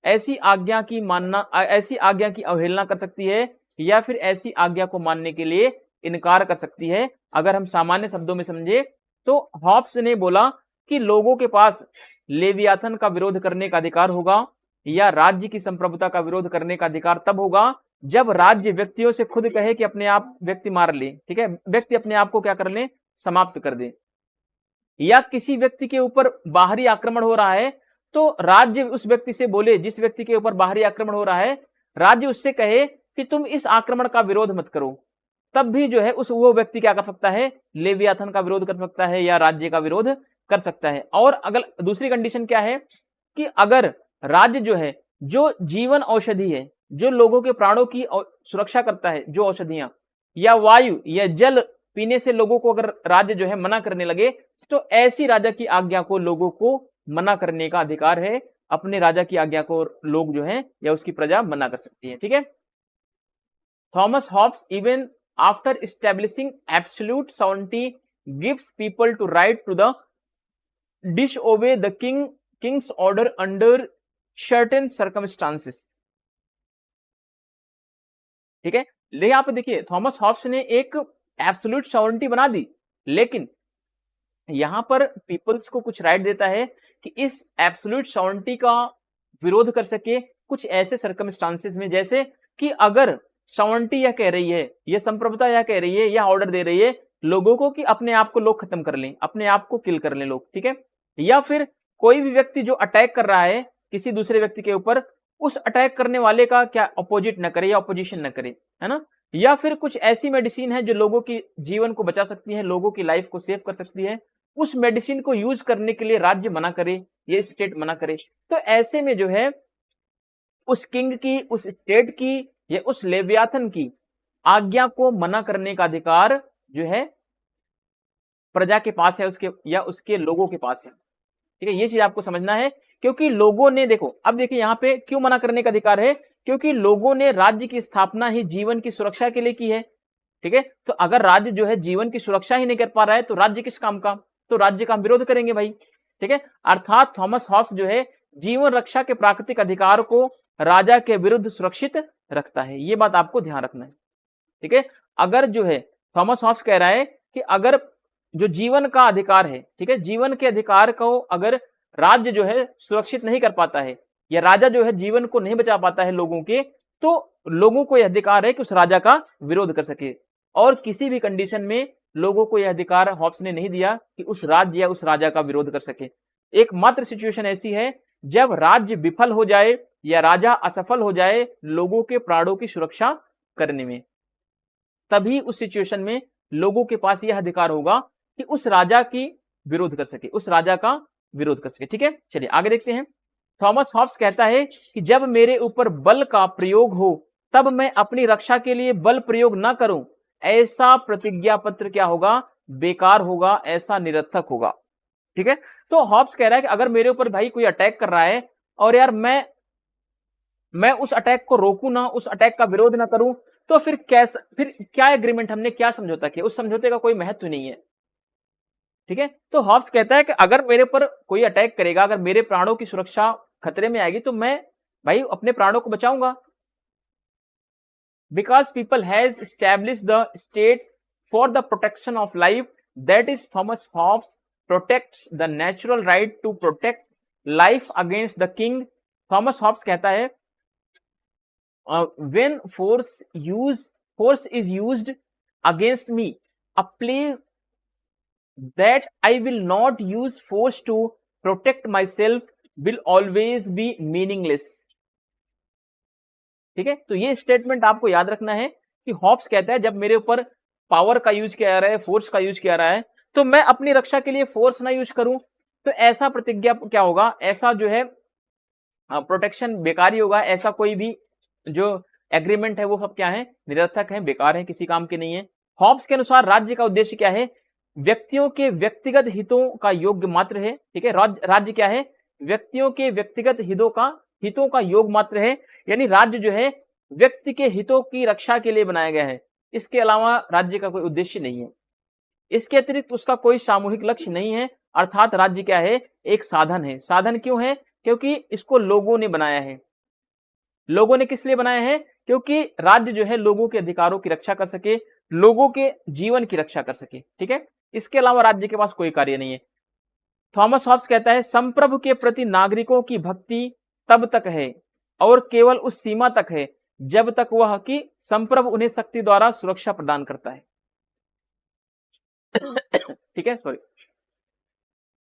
ऐसी आज्ञा की मानना, ऐसी आज्ञा की अवहेलना कर सकती है या फिर ऐसी आज्ञा को मानने के लिए इनकार कर सकती है। अगर हम सामान्य शब्दों में समझे तो हॉब्स ने बोला कि लोगों के पास लेवियाथन का विरोध करने का अधिकार होगा या राज्य की संप्रभुता का विरोध करने का अधिकार तब होगा जब राज्य व्यक्तियों से खुद कहे कि अपने आप व्यक्ति मार ले, ठीक है, व्यक्ति अपने आप को क्या कर ले? समाप्त कर दे। या किसी व्यक्ति के ऊपर बाहरी आक्रमण हो रहा है तो राज्य उस व्यक्ति से बोले, जिस व्यक्ति के ऊपर बाहरी आक्रमण हो रहा है, राज्य उससे कहे कि तुम इस आक्रमण का विरोध मत करो, तब भी जो है उस वो व्यक्ति क्या कर सकता है? लेवियाथन का विरोध कर सकता है या राज्य का विरोध कर सकता है। और अगर दूसरी कंडीशन क्या है कि अगर राज्य जो है जो जीवन औषधि है, जो लोगों के प्राणों की सुरक्षा करता है, जो औषधियां या वायु या जल पीने से लोगों को अगर राज्य जो है मना करने लगे, तो ऐसी राजा की आज्ञा को लोगों को मना करने का अधिकार है। अपने राजा की आज्ञा को लोग जो है या उसकी प्रजा मना कर सकती है। ठीक है, Thomas Hobbes even after establishing absolute sovereignty gives people to right to the disobey the king's order under certain circumstances। ठीक है, ले यहां पे देखिए थॉमस हॉब्स ने एक एब्सोल्यूट सॉवरेनिटी बना दी, लेकिन यहां पर पीपल्स को कुछ राइट देता है कि इस एब्सोल्यूट सॉवरेनिटी का विरोध कर सके कुछ ऐसे सर्कमस्टांसेस में, जैसे कि अगर सॉवरेनिटी यह कह रही है, यह संप्रभुता यह कह रही है, यह ऑर्डर दे रही है लोगों को कि अपने आप को लोग खत्म कर लें, अपने आप को किल कर लें लोग, ठीक है, या फिर कोई भी व्यक्ति जो अटैक कर रहा है किसी दूसरे व्यक्ति के ऊपर, उस अटैक करने वाले का क्या अपोजिट न करे या अपोजिशन न करे, है ना, या फिर कुछ ऐसी मेडिसिन है जो लोगों की जीवन को बचा सकती है, लोगों की लाइफ को सेव कर सकती है, उस मेडिसिन को यूज करने के लिए राज्य मना करे, ये स्टेट मना करे, तो ऐसे में जो है उस किंग की, उस स्टेट की या उस लेवियाथन की आज्ञा को मना करने का अधिकार जो है प्रजा के पास है, उसके या उसके लोगों के पास है। ठीक है, ये चीज आपको समझना है, क्योंकि लोगों ने, देखो अब देखिए यहां पे क्यों मना करने का अधिकार है, क्योंकि लोगों ने राज्य की स्थापना ही जीवन की सुरक्षा के लिए की है। ठीक है, तो अगर राज्य जो है जीवन की सुरक्षा ही नहीं कर पा रहा है तो राज्य किस काम का? तो राज्य का विरोध करेंगे भाई। ठीक है, अर्थात थॉमस हॉब्स जो है जीवन रक्षा के प्राकृतिक अधिकार को राजा के विरुद्ध सुरक्षित रखता है, ये बात आपको ध्यान रखना है। ठीक है, अगर जो है थॉमस हॉब्स कह रहा है कि अगर जो जीवन का अधिकार है, ठीक है, जीवन के अधिकार को अगर राज्य जो है सुरक्षित नहीं कर पाता है या राजा जो है जीवन को नहीं बचा पाता है लोगों के, तो लोगों को यह अधिकार है कि उस राजा का विरोध कर सके, और किसी भी कंडीशन में लोगों को यह अधिकार हॉब्स ने नहीं दिया कि उस राज्य या उस राजा का विरोध कर सके। एकमात्र सिचुएशन ऐसी है जब राज्य विफल हो जाए या राजा असफल हो जाए लोगों के प्राणों की सुरक्षा करने में, तभी उस सिचुएशन में लोगों के पास यह अधिकार होगा कि उस राजा की विरोध कर सके, उस राजा का विरोध कर सके। ठीक है, चलिए आगे देखते हैं। थॉमस हॉब्स कहता है कि जब मेरे ऊपर बल का प्रयोग हो तब मैं अपनी रक्षा के लिए बल प्रयोग ना करूं, ऐसा प्रतिज्ञा पत्र क्या होगा, बेकार होगा, ऐसा निरर्थक होगा। ठीक है, तो हॉब्स कह रहा है कि अगर मेरे ऊपर भाई कोई अटैक कर रहा है और यार मैं उस अटैक को रोकू ना, उस अटैक का विरोध ना करूं, तो फिर कैसा, फिर क्या एग्रीमेंट, हमने क्या समझौता किया, उस समझौते का कोई महत्व नहीं है। ठीक है, तो हॉब्स कहता है कि अगर मेरे पर कोई अटैक करेगा, अगर मेरे प्राणों की सुरक्षा खतरे में आएगी, तो मैं भाई अपने प्राणों को बचाऊंगा। Because people has establish the state for the protection of life, that is Thomas Hobbes protects the natural right to protect life against the king. Thomas Hobbes कहता है when force is used against me, a plea that I will not use force to protect myself will always be meaningless। ठीक है, तो ये statement आपको याद रखना है कि हॉब्स कहता है जब मेरे ऊपर पावर का यूज किया जा रहा है, फोर्स का यूज किया जा रहा है, तो मैं अपनी रक्षा के लिए फोर्स ना यूज करूं, तो ऐसा प्रतिज्ञा क्या होगा, ऐसा जो है प्रोटेक्शन बेकार ही होगा, ऐसा कोई भी जो एग्रीमेंट है वो सब क्या है, निरर्थक है, बेकार है, किसी काम के नहीं है। हॉब्स के अनुसार राज्य का उद्देश्य क्या है, व्यक्तियों के व्यक्तिगत हितों का योग्य मात्र है। ठीक है, राज्य क्या है, व्यक्तियों के व्यक्तिगत हितों का योग मात्र है, यानी राज्य जो है व्यक्ति के हितों की रक्षा के लिए बनाया गया है, इसके अलावा राज्य का कोई उद्देश्य नहीं है, इसके अतिरिक्त उसका कोई सामूहिक लक्ष्य नहीं है। अर्थात राज्य क्या है, एक साधन है। साधन क्यों है, क्योंकि इसको लोगों ने बनाया है। लोगों ने किस लिए बनाया है, क्योंकि राज्य जो है लोगों के अधिकारों की रक्षा कर सके, लोगों के जीवन की रक्षा कर सके। ठीक है, इसके अलावा राज्य के पास कोई कार्य नहीं है। थॉमस हॉब्स कहता है संप्रभु के प्रति नागरिकों की भक्ति तब तक है और केवल उस सीमा तक है जब तक वह कि संप्रभु उन्हें शक्ति द्वारा सुरक्षा प्रदान करता है। ठीक है, सॉरी,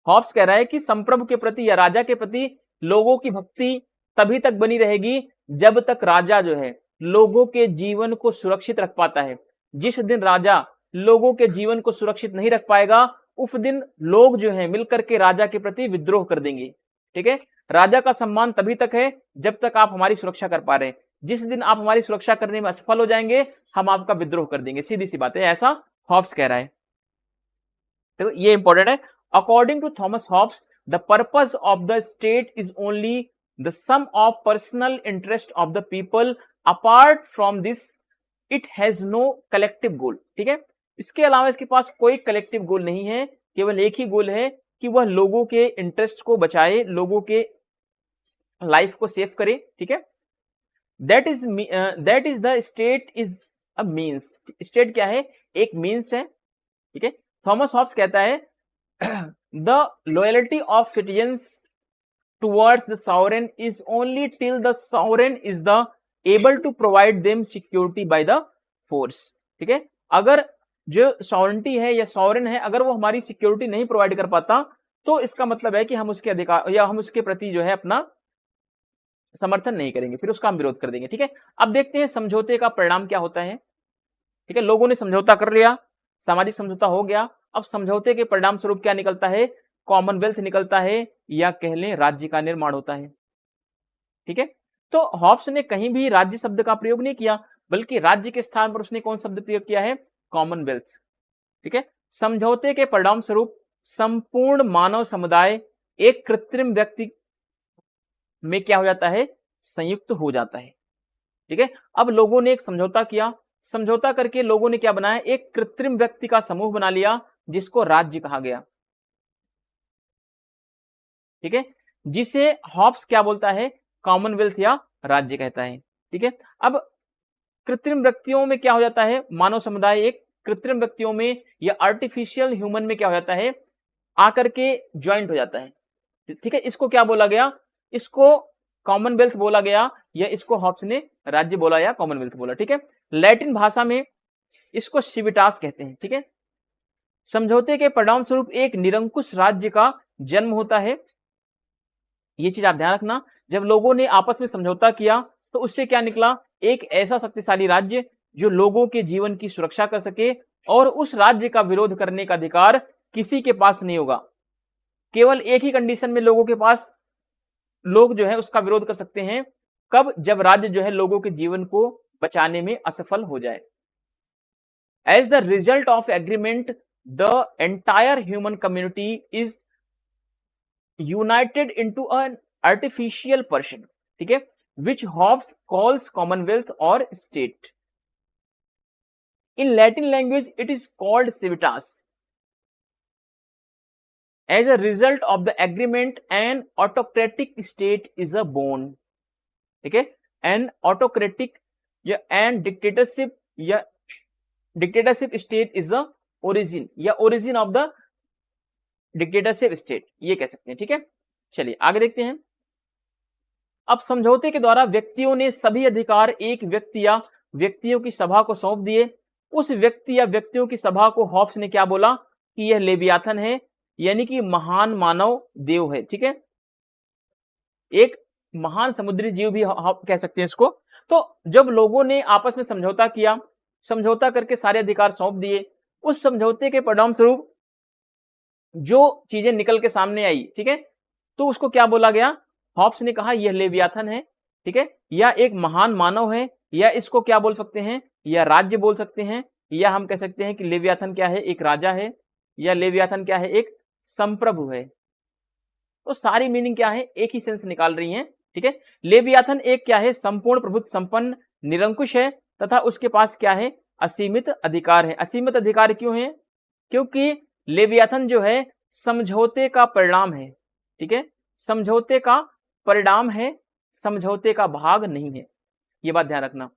हॉब्स कह रहा है कि संप्रभु के प्रति या राजा के प्रति लोगों की भक्ति तभी तक बनी रहेगी जब तक राजा जो है लोगों के जीवन को सुरक्षित रख पाता है। जिस दिन राजा लोगों के जीवन को सुरक्षित नहीं रख पाएगा, उस दिन लोग जो है मिलकर के राजा के प्रति विद्रोह कर देंगे। ठीक है, राजा का सम्मान तभी तक है जब तक आप हमारी सुरक्षा कर पा रहे हैं, जिस दिन आप हमारी सुरक्षा करने में असफल हो जाएंगे, हम आपका विद्रोह कर देंगे, सीधी सी बात है, ऐसा हॉब्स कह रहा है। तो ये इंपॉर्टेंट है। According to Thomas Hobbes, the purpose of the state is only the sum of personal interest of the people, apart from this it has no collective goal. ठीक है, इसके अलावा इसके पास कोई कलेक्टिव गोल नहीं है, केवल एक ही गोल है कि वह लोगों के इंटरेस्ट को बचाए, लोगों के लाइफ को सेव करे। ठीक है, that is the state is a means. State क्या है, एक मीन्स है। ठीक है, थॉमस हॉब्स कहता है the loyalty of citizens towards the sovereign is only till the sovereign is the able to provide them security by the force. ठीक है, अगर जो सॉवरेंटी है या सॉवरेन है, अगर वो हमारी सिक्योरिटी नहीं प्रोवाइड कर पाता, तो इसका मतलब है कि हम उसके अधिकार या हम उसके प्रति जो है अपना समर्थन नहीं करेंगे, फिर उसका हम विरोध कर देंगे। ठीक है, अब देखते हैं समझौते का परिणाम क्या होता है। ठीक है, लोगों ने समझौता कर लिया, सामाजिक समझौता हो गया, अब समझौते के परिणाम स्वरूप क्या निकलता है, कॉमनवेल्थ निकलता है, या कह लें राज्य का निर्माण होता है। ठीक है, तो हॉब्स ने कहीं भी राज्य शब्द का प्रयोग नहीं किया, बल्कि राज्य के स्थान पर उसने कौन शब्द प्रयोग किया है, कॉमनवेल्थ। ठीक है, समझौते के परिणाम स्वरूप संपूर्ण मानव समुदाय एक कृत्रिम व्यक्ति में क्या हो जाता है, संयुक्त हो जाता है। ठीक है, अब लोगों ने एक समझौता किया, समझौता करके लोगों ने क्या बनाया, एक कृत्रिम व्यक्ति का समूह बना लिया जिसको राज्य कहा गया। ठीक है, जिसे हॉब्स क्या बोलता है, कॉमनवेल्थ या राज्य कहता है। ठीक है, अब कृत्रिम व्यक्तियों में क्या हो जाता है, मानव समुदाय एक कृत्रिम व्यक्तियों में या आर्टिफिशियल ह्यूमन में क्या हो जाता है, आकर के ज्वाइंट हो जाता है। ठीक है, इसको क्या बोला गया, इसको कॉमनवेल्थ बोला गया, या इसको हॉब्स ने राज्य बोला या कॉमनवेल्थ बोला। ठीक है, लैटिन भाषा में इसको सिविटास कहते हैं। ठीक है, समझौते के परिणाम स्वरूप एक निरंकुश राज्य का जन्म होता है। ये चीज आप ध्यान रखना। जब लोगों ने आपस में समझौता किया तो उससे क्या निकला, एक ऐसा शक्तिशाली राज्य जो लोगों के जीवन की सुरक्षा कर सके, और उस राज्य का विरोध करने का अधिकार किसी के पास नहीं होगा। केवल एक ही कंडीशन में लोगों के पास, लोग जो है उसका विरोध कर सकते हैं, कब, जब राज्य जो है लोगों के जीवन को बचाने में असफल हो जाए। As the result of agreement the entire human community is united into an artificial person, ठीक है, which Hobbes calls commonwealth or state. In Latin language, it is called civitas. As a result of the agreement, an autocratic state is born. ठीक है, an autocratic या an dictatorship या dictatorship state is the origin या origin of the dictatorship state, ये कह सकते हैं। ठीक है, चलिए आगे देखते हैं। अब समझौते के द्वारा व्यक्तियों ने सभी अधिकार एक व्यक्ति या व्यक्तियों की सभा को सौंप दिए। उस व्यक्ति या व्यक्तियों की सभा को हॉब्स ने क्या बोला कि यह लेवियाथन है, यानी कि महान मानव देव है। ठीक है, एक महान समुद्री जीव भी कह सकते हैं इसको। तो जब लोगों ने आपस में समझौता किया, समझौता करके सारे अधिकार सौंप दिए, उस समझौते के परिणाम स्वरूप जो चीजें निकल के सामने आई, ठीक है, तो उसको क्या बोला गया, हॉब्स ने कहा यह लेवियाथन है। ठीक है, या एक महान मानव है, या इसको क्या बोल सकते हैं, या राज्य बोल सकते हैं, या हम कह सकते हैं कि लेवियाथन क्या है, एक राजा है, या लेवियाथन क्या है, एक संप्रभु है। तो सारी मीनिंग क्या है, एक ही सेंस निकाल रही हैं। ठीक है, लेवियाथन एक क्या है, संपूर्ण प्रभुत्व संपन्न निरंकुश है, तथा उसके पास क्या है, असीमित अधिकार है। असीमित अधिकार क्यों है, क्योंकि लेवियाथन जो है समझौते का परिणाम है। ठीक है, समझौते का परिणाम है, समझौते का भाग नहीं है, ये बात ध्यान रखना।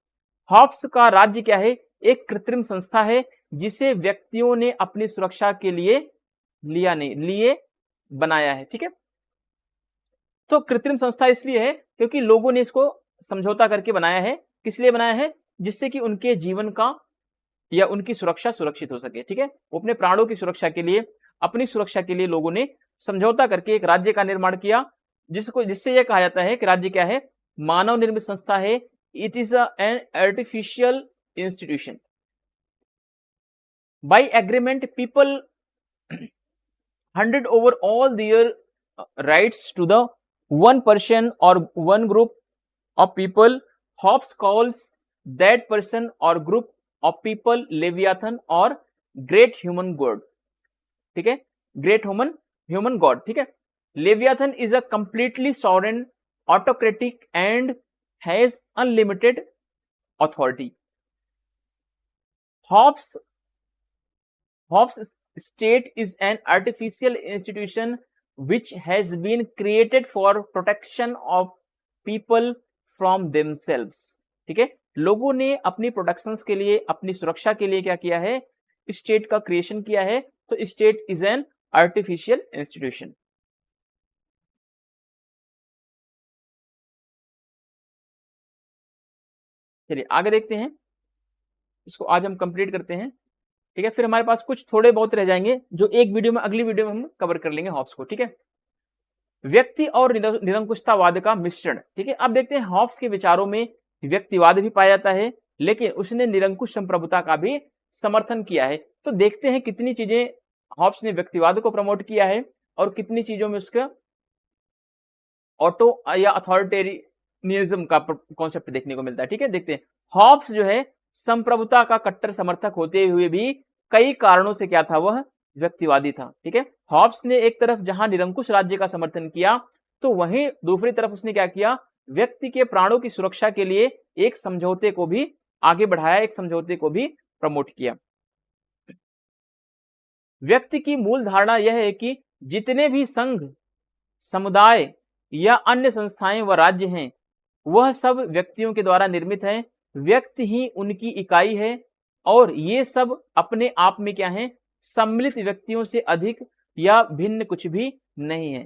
हॉब्स का राज्य क्या है, एक कृत्रिम संस्था है जिसे व्यक्तियों ने अपनी सुरक्षा के लिए लिए बनाया है। ठीक है, तो कृत्रिम संस्था इसलिए है क्योंकि लोगों ने इसको समझौता करके बनाया है। किस लिए बनाया है, जिससे कि उनके जीवन का या उनकी सुरक्षा सुरक्षित हो सके। ठीक है, वो अपने प्राणों की सुरक्षा के लिए, अपनी सुरक्षा के लिए लोगों ने समझौता करके एक राज्य का निर्माण किया, जिससे यह कहा जाता है कि राज्य क्या है, मानव निर्मित संस्था है। It is an artificial institution. By agreement people handed over all their rights to the one person or one group of people. Hobbes calls that person or group of people Leviathan or great human god. ठीक है, great human god। ठीक है, Leviathan is a completely sovereign, autocratic and has unlimited authority. Hobbes state is an artificial institution which has been created for protection of people from themselves. ठीक है, लोगों ने अपनी protections के लिए, अपनी सुरक्षा के लिए क्या किया है, स्टेट का क्रिएशन किया है। तो state is an artificial institution. चलिए आगे देखते हैं, इसको आज हम कंप्लीट करते हैं। ठीक है, फिर हमारे पास कुछ थोड़े बहुत रह जाएंगे जो एक वीडियो में, अगली वीडियो में हम कवर कर लेंगे हॉब्स को। ठीक है, व्यक्ति और निरंकुशतावाद का मिश्रण। ठीक है, अब देखते हैं हॉब्स के विचारों में व्यक्तिवाद भी पाया जाता है, लेकिन उसने निरंकुश संप्रभुता का भी समर्थन किया है। तो देखते हैं कितनी चीजें हॉब्स ने व्यक्तिवाद को प्रमोट किया है और कितनी चीजों में उसका ऑटो या अथॉरिटेरियनिज्म का कॉन्सेप्ट देखने को मिलता है। ठीक है, देखते हैं हॉब्स जो है संप्रभुता का कट्टर समर्थक होते हुए भी कई कारणों से क्या था, वह व्यक्तिवादी था। ठीक है, हॉब्स ने एक तरफ जहां निरंकुश राज्य का समर्थन किया, तो वहीं दूसरी तरफ उसने क्या किया, व्यक्ति के प्राणों की सुरक्षा के लिए एक समझौते को भी आगे बढ़ाया, एक समझौते को भी प्रमोट किया। व्यक्ति की मूल धारणा यह है कि जितने भी संघ, समुदाय या अन्य संस्थाएं व राज्य हैं, वह सब व्यक्तियों के द्वारा निर्मित हैं। व्यक्ति ही उनकी इकाई है और ये सब अपने आप में क्या है, सम्मिलित व्यक्तियों से अधिक या भिन्न कुछ भी नहीं है।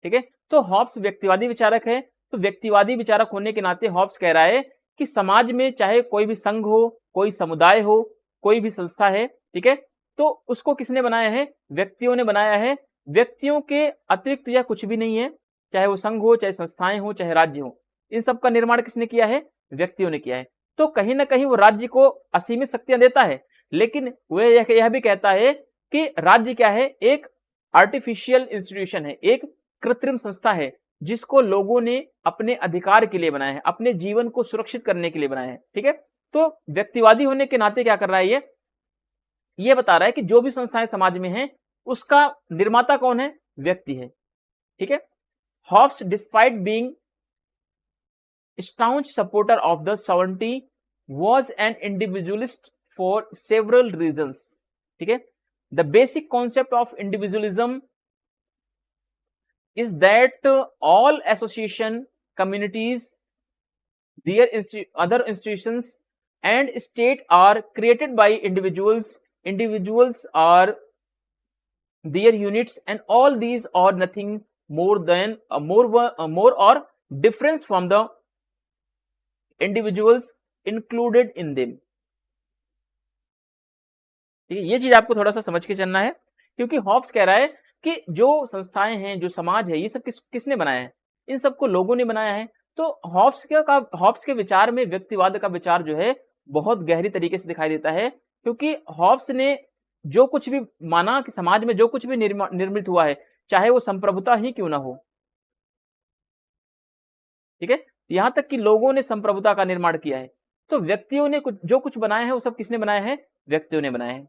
ठीक है, तो हॉब्स व्यक्तिवादी विचारक है। तो व्यक्तिवादी विचारक होने के नाते हॉब्स कह रहा है कि समाज में चाहे कोई भी संघ हो, कोई समुदाय हो, कोई भी संस्था है, ठीक है, तो उसको किसने बनाया है, व्यक्तियों ने बनाया है। व्यक्तियों के अतिरिक्त यह कुछ भी नहीं है। चाहे वो संघ हो, चाहे संस्थाएं हो, चाहे राज्य हो, इन सब का निर्माण किसने किया है? व्यक्तियों ने किया है। तो कहीं ना कहीं वो राज्य को असीमित शक्तियां देता है, लेकिन वह यह भी कहता है कि राज्य क्या है? एक आर्टिफिशियल इंस्टीट्यूशन है, एक कृत्रिम संस्था है, जिसको लोगों ने अपने अधिकार के लिए बनाया है, अपने जीवन को सुरक्षित करने के लिए बनाया है। ठीक है, तो व्यक्तिवादी होने के नाते क्या कर रहा है? ये बता रहा है कि जो भी संस्थाएं समाज में हैं, उसका निर्माता कौन है? व्यक्ति है। ठीक है, Hobbes despite being staunch supporter of the sovereignty was an individualist for several reasons. ठीक है, the basic concept of individualism is that all association communities, their other institutions and state are created by individuals. Individuals are their units, and all these are nothing more than more or difference from the individuals included in them. ठीक है, ये चीज आपको थोड़ा सा समझ के चलना है, क्योंकि हॉब्स कह रहा है कि जो संस्थाएं हैं, जो समाज है, ये सब किसने बनाया है? इन सबको लोगों ने बनाया है। तो हॉब्स के विचार में व्यक्तिवाद का विचार जो है बहुत गहरी तरीके से दिखाई देता है, क्योंकि हॉब्स ने जो कुछ भी माना कि समाज में जो कुछ भी निर्मित हुआ है, चाहे वो संप्रभुता ही क्यों ना हो, ठीक है, यहां तक कि लोगों ने संप्रभुता का निर्माण किया है। तो व्यक्तियों ने जो कुछ बनाया है वो सब किसने बनाया है? व्यक्तियों ने बनाया है।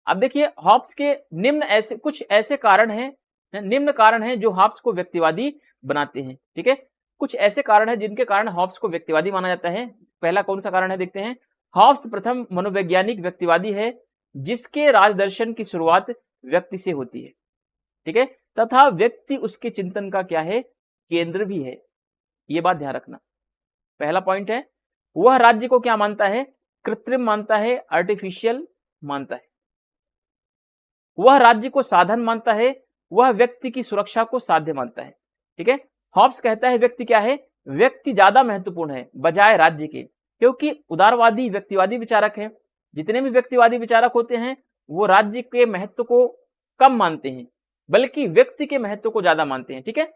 अब देखिए, हॉब्स के कुछ ऐसे कारण हैं, निम्न कारण हैं जो हॉब्स को व्यक्तिवादी बनाते हैं। ठीक है, कुछ ऐसे कारण हैं जिनके कारण हॉब्स को व्यक्तिवादी माना जाता है। पहला कौन सा कारण है? देखते हैं। हॉब्स प्रथम मनोवैज्ञानिक व्यक्तिवादी है, जिसके राजदर्शन की शुरुआत व्यक्ति से होती है। ठीक है, तथा व्यक्ति उसके चिंतन का क्या है? केंद्र भी है। ये बात ध्यान रखना। पहला पॉइंट है, वह राज्य को क्या मानता है? कृत्रिम मानता है, आर्टिफिशियल मानता है। वह राज्य को साधन मानता है, वह व्यक्ति की सुरक्षा को साध्य मानता है। ठीक है, हॉब्स कहता है व्यक्ति क्या है? व्यक्ति ज्यादा महत्वपूर्ण है बजाय राज्य के, क्योंकि उदारवादी व्यक्तिवादी विचारक हैं। जितने भी व्यक्तिवादी विचारक होते हैं, वो राज्य के महत्व को कम मानते हैं, बल्कि व्यक्ति के महत्व को ज्यादा मानते हैं। ठीक है,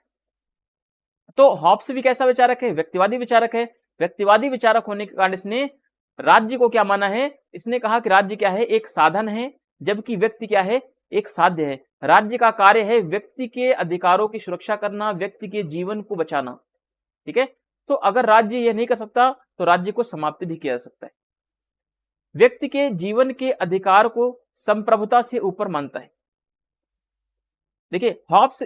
तो हॉब्स भी कैसा विचारक है? व्यक्तिवादी विचारक है। व्यक्तिवादी विचारक होने के कारण इसने राज्य को क्या माना है? इसने कहा कि राज्य क्या है? एक साधन है, जबकि व्यक्ति क्या है? एक साध्य है। राज्य का कार्य है व्यक्ति के अधिकारों की सुरक्षा करना, व्यक्ति के जीवन को बचाना। ठीक है, तो अगर राज्य यह नहीं कर सकता तो राज्य को समाप्त भी किया जा सकता है। व्यक्ति के जीवन के अधिकार को संप्रभुता से ऊपर मानता है। देखिए, हॉब्स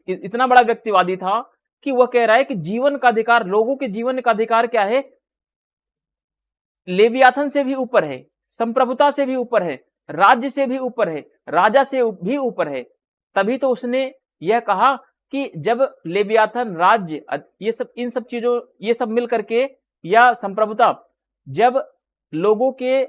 इतना बड़ा व्यक्तिवादी था कि वह कह रहा है कि जीवन का अधिकार, लोगों के जीवन का अधिकार क्या है? लेवियाथन से भी ऊपर है, संप्रभुता से भी ऊपर है, राज्य से भी ऊपर है, राजा से भी ऊपर है। तभी तो उसने यह कहा कि जब लेवियाथन, राज्य, ये सब, इन सब चीजों, ये सब मिल करके, या संप्रभुता, जब लोगों के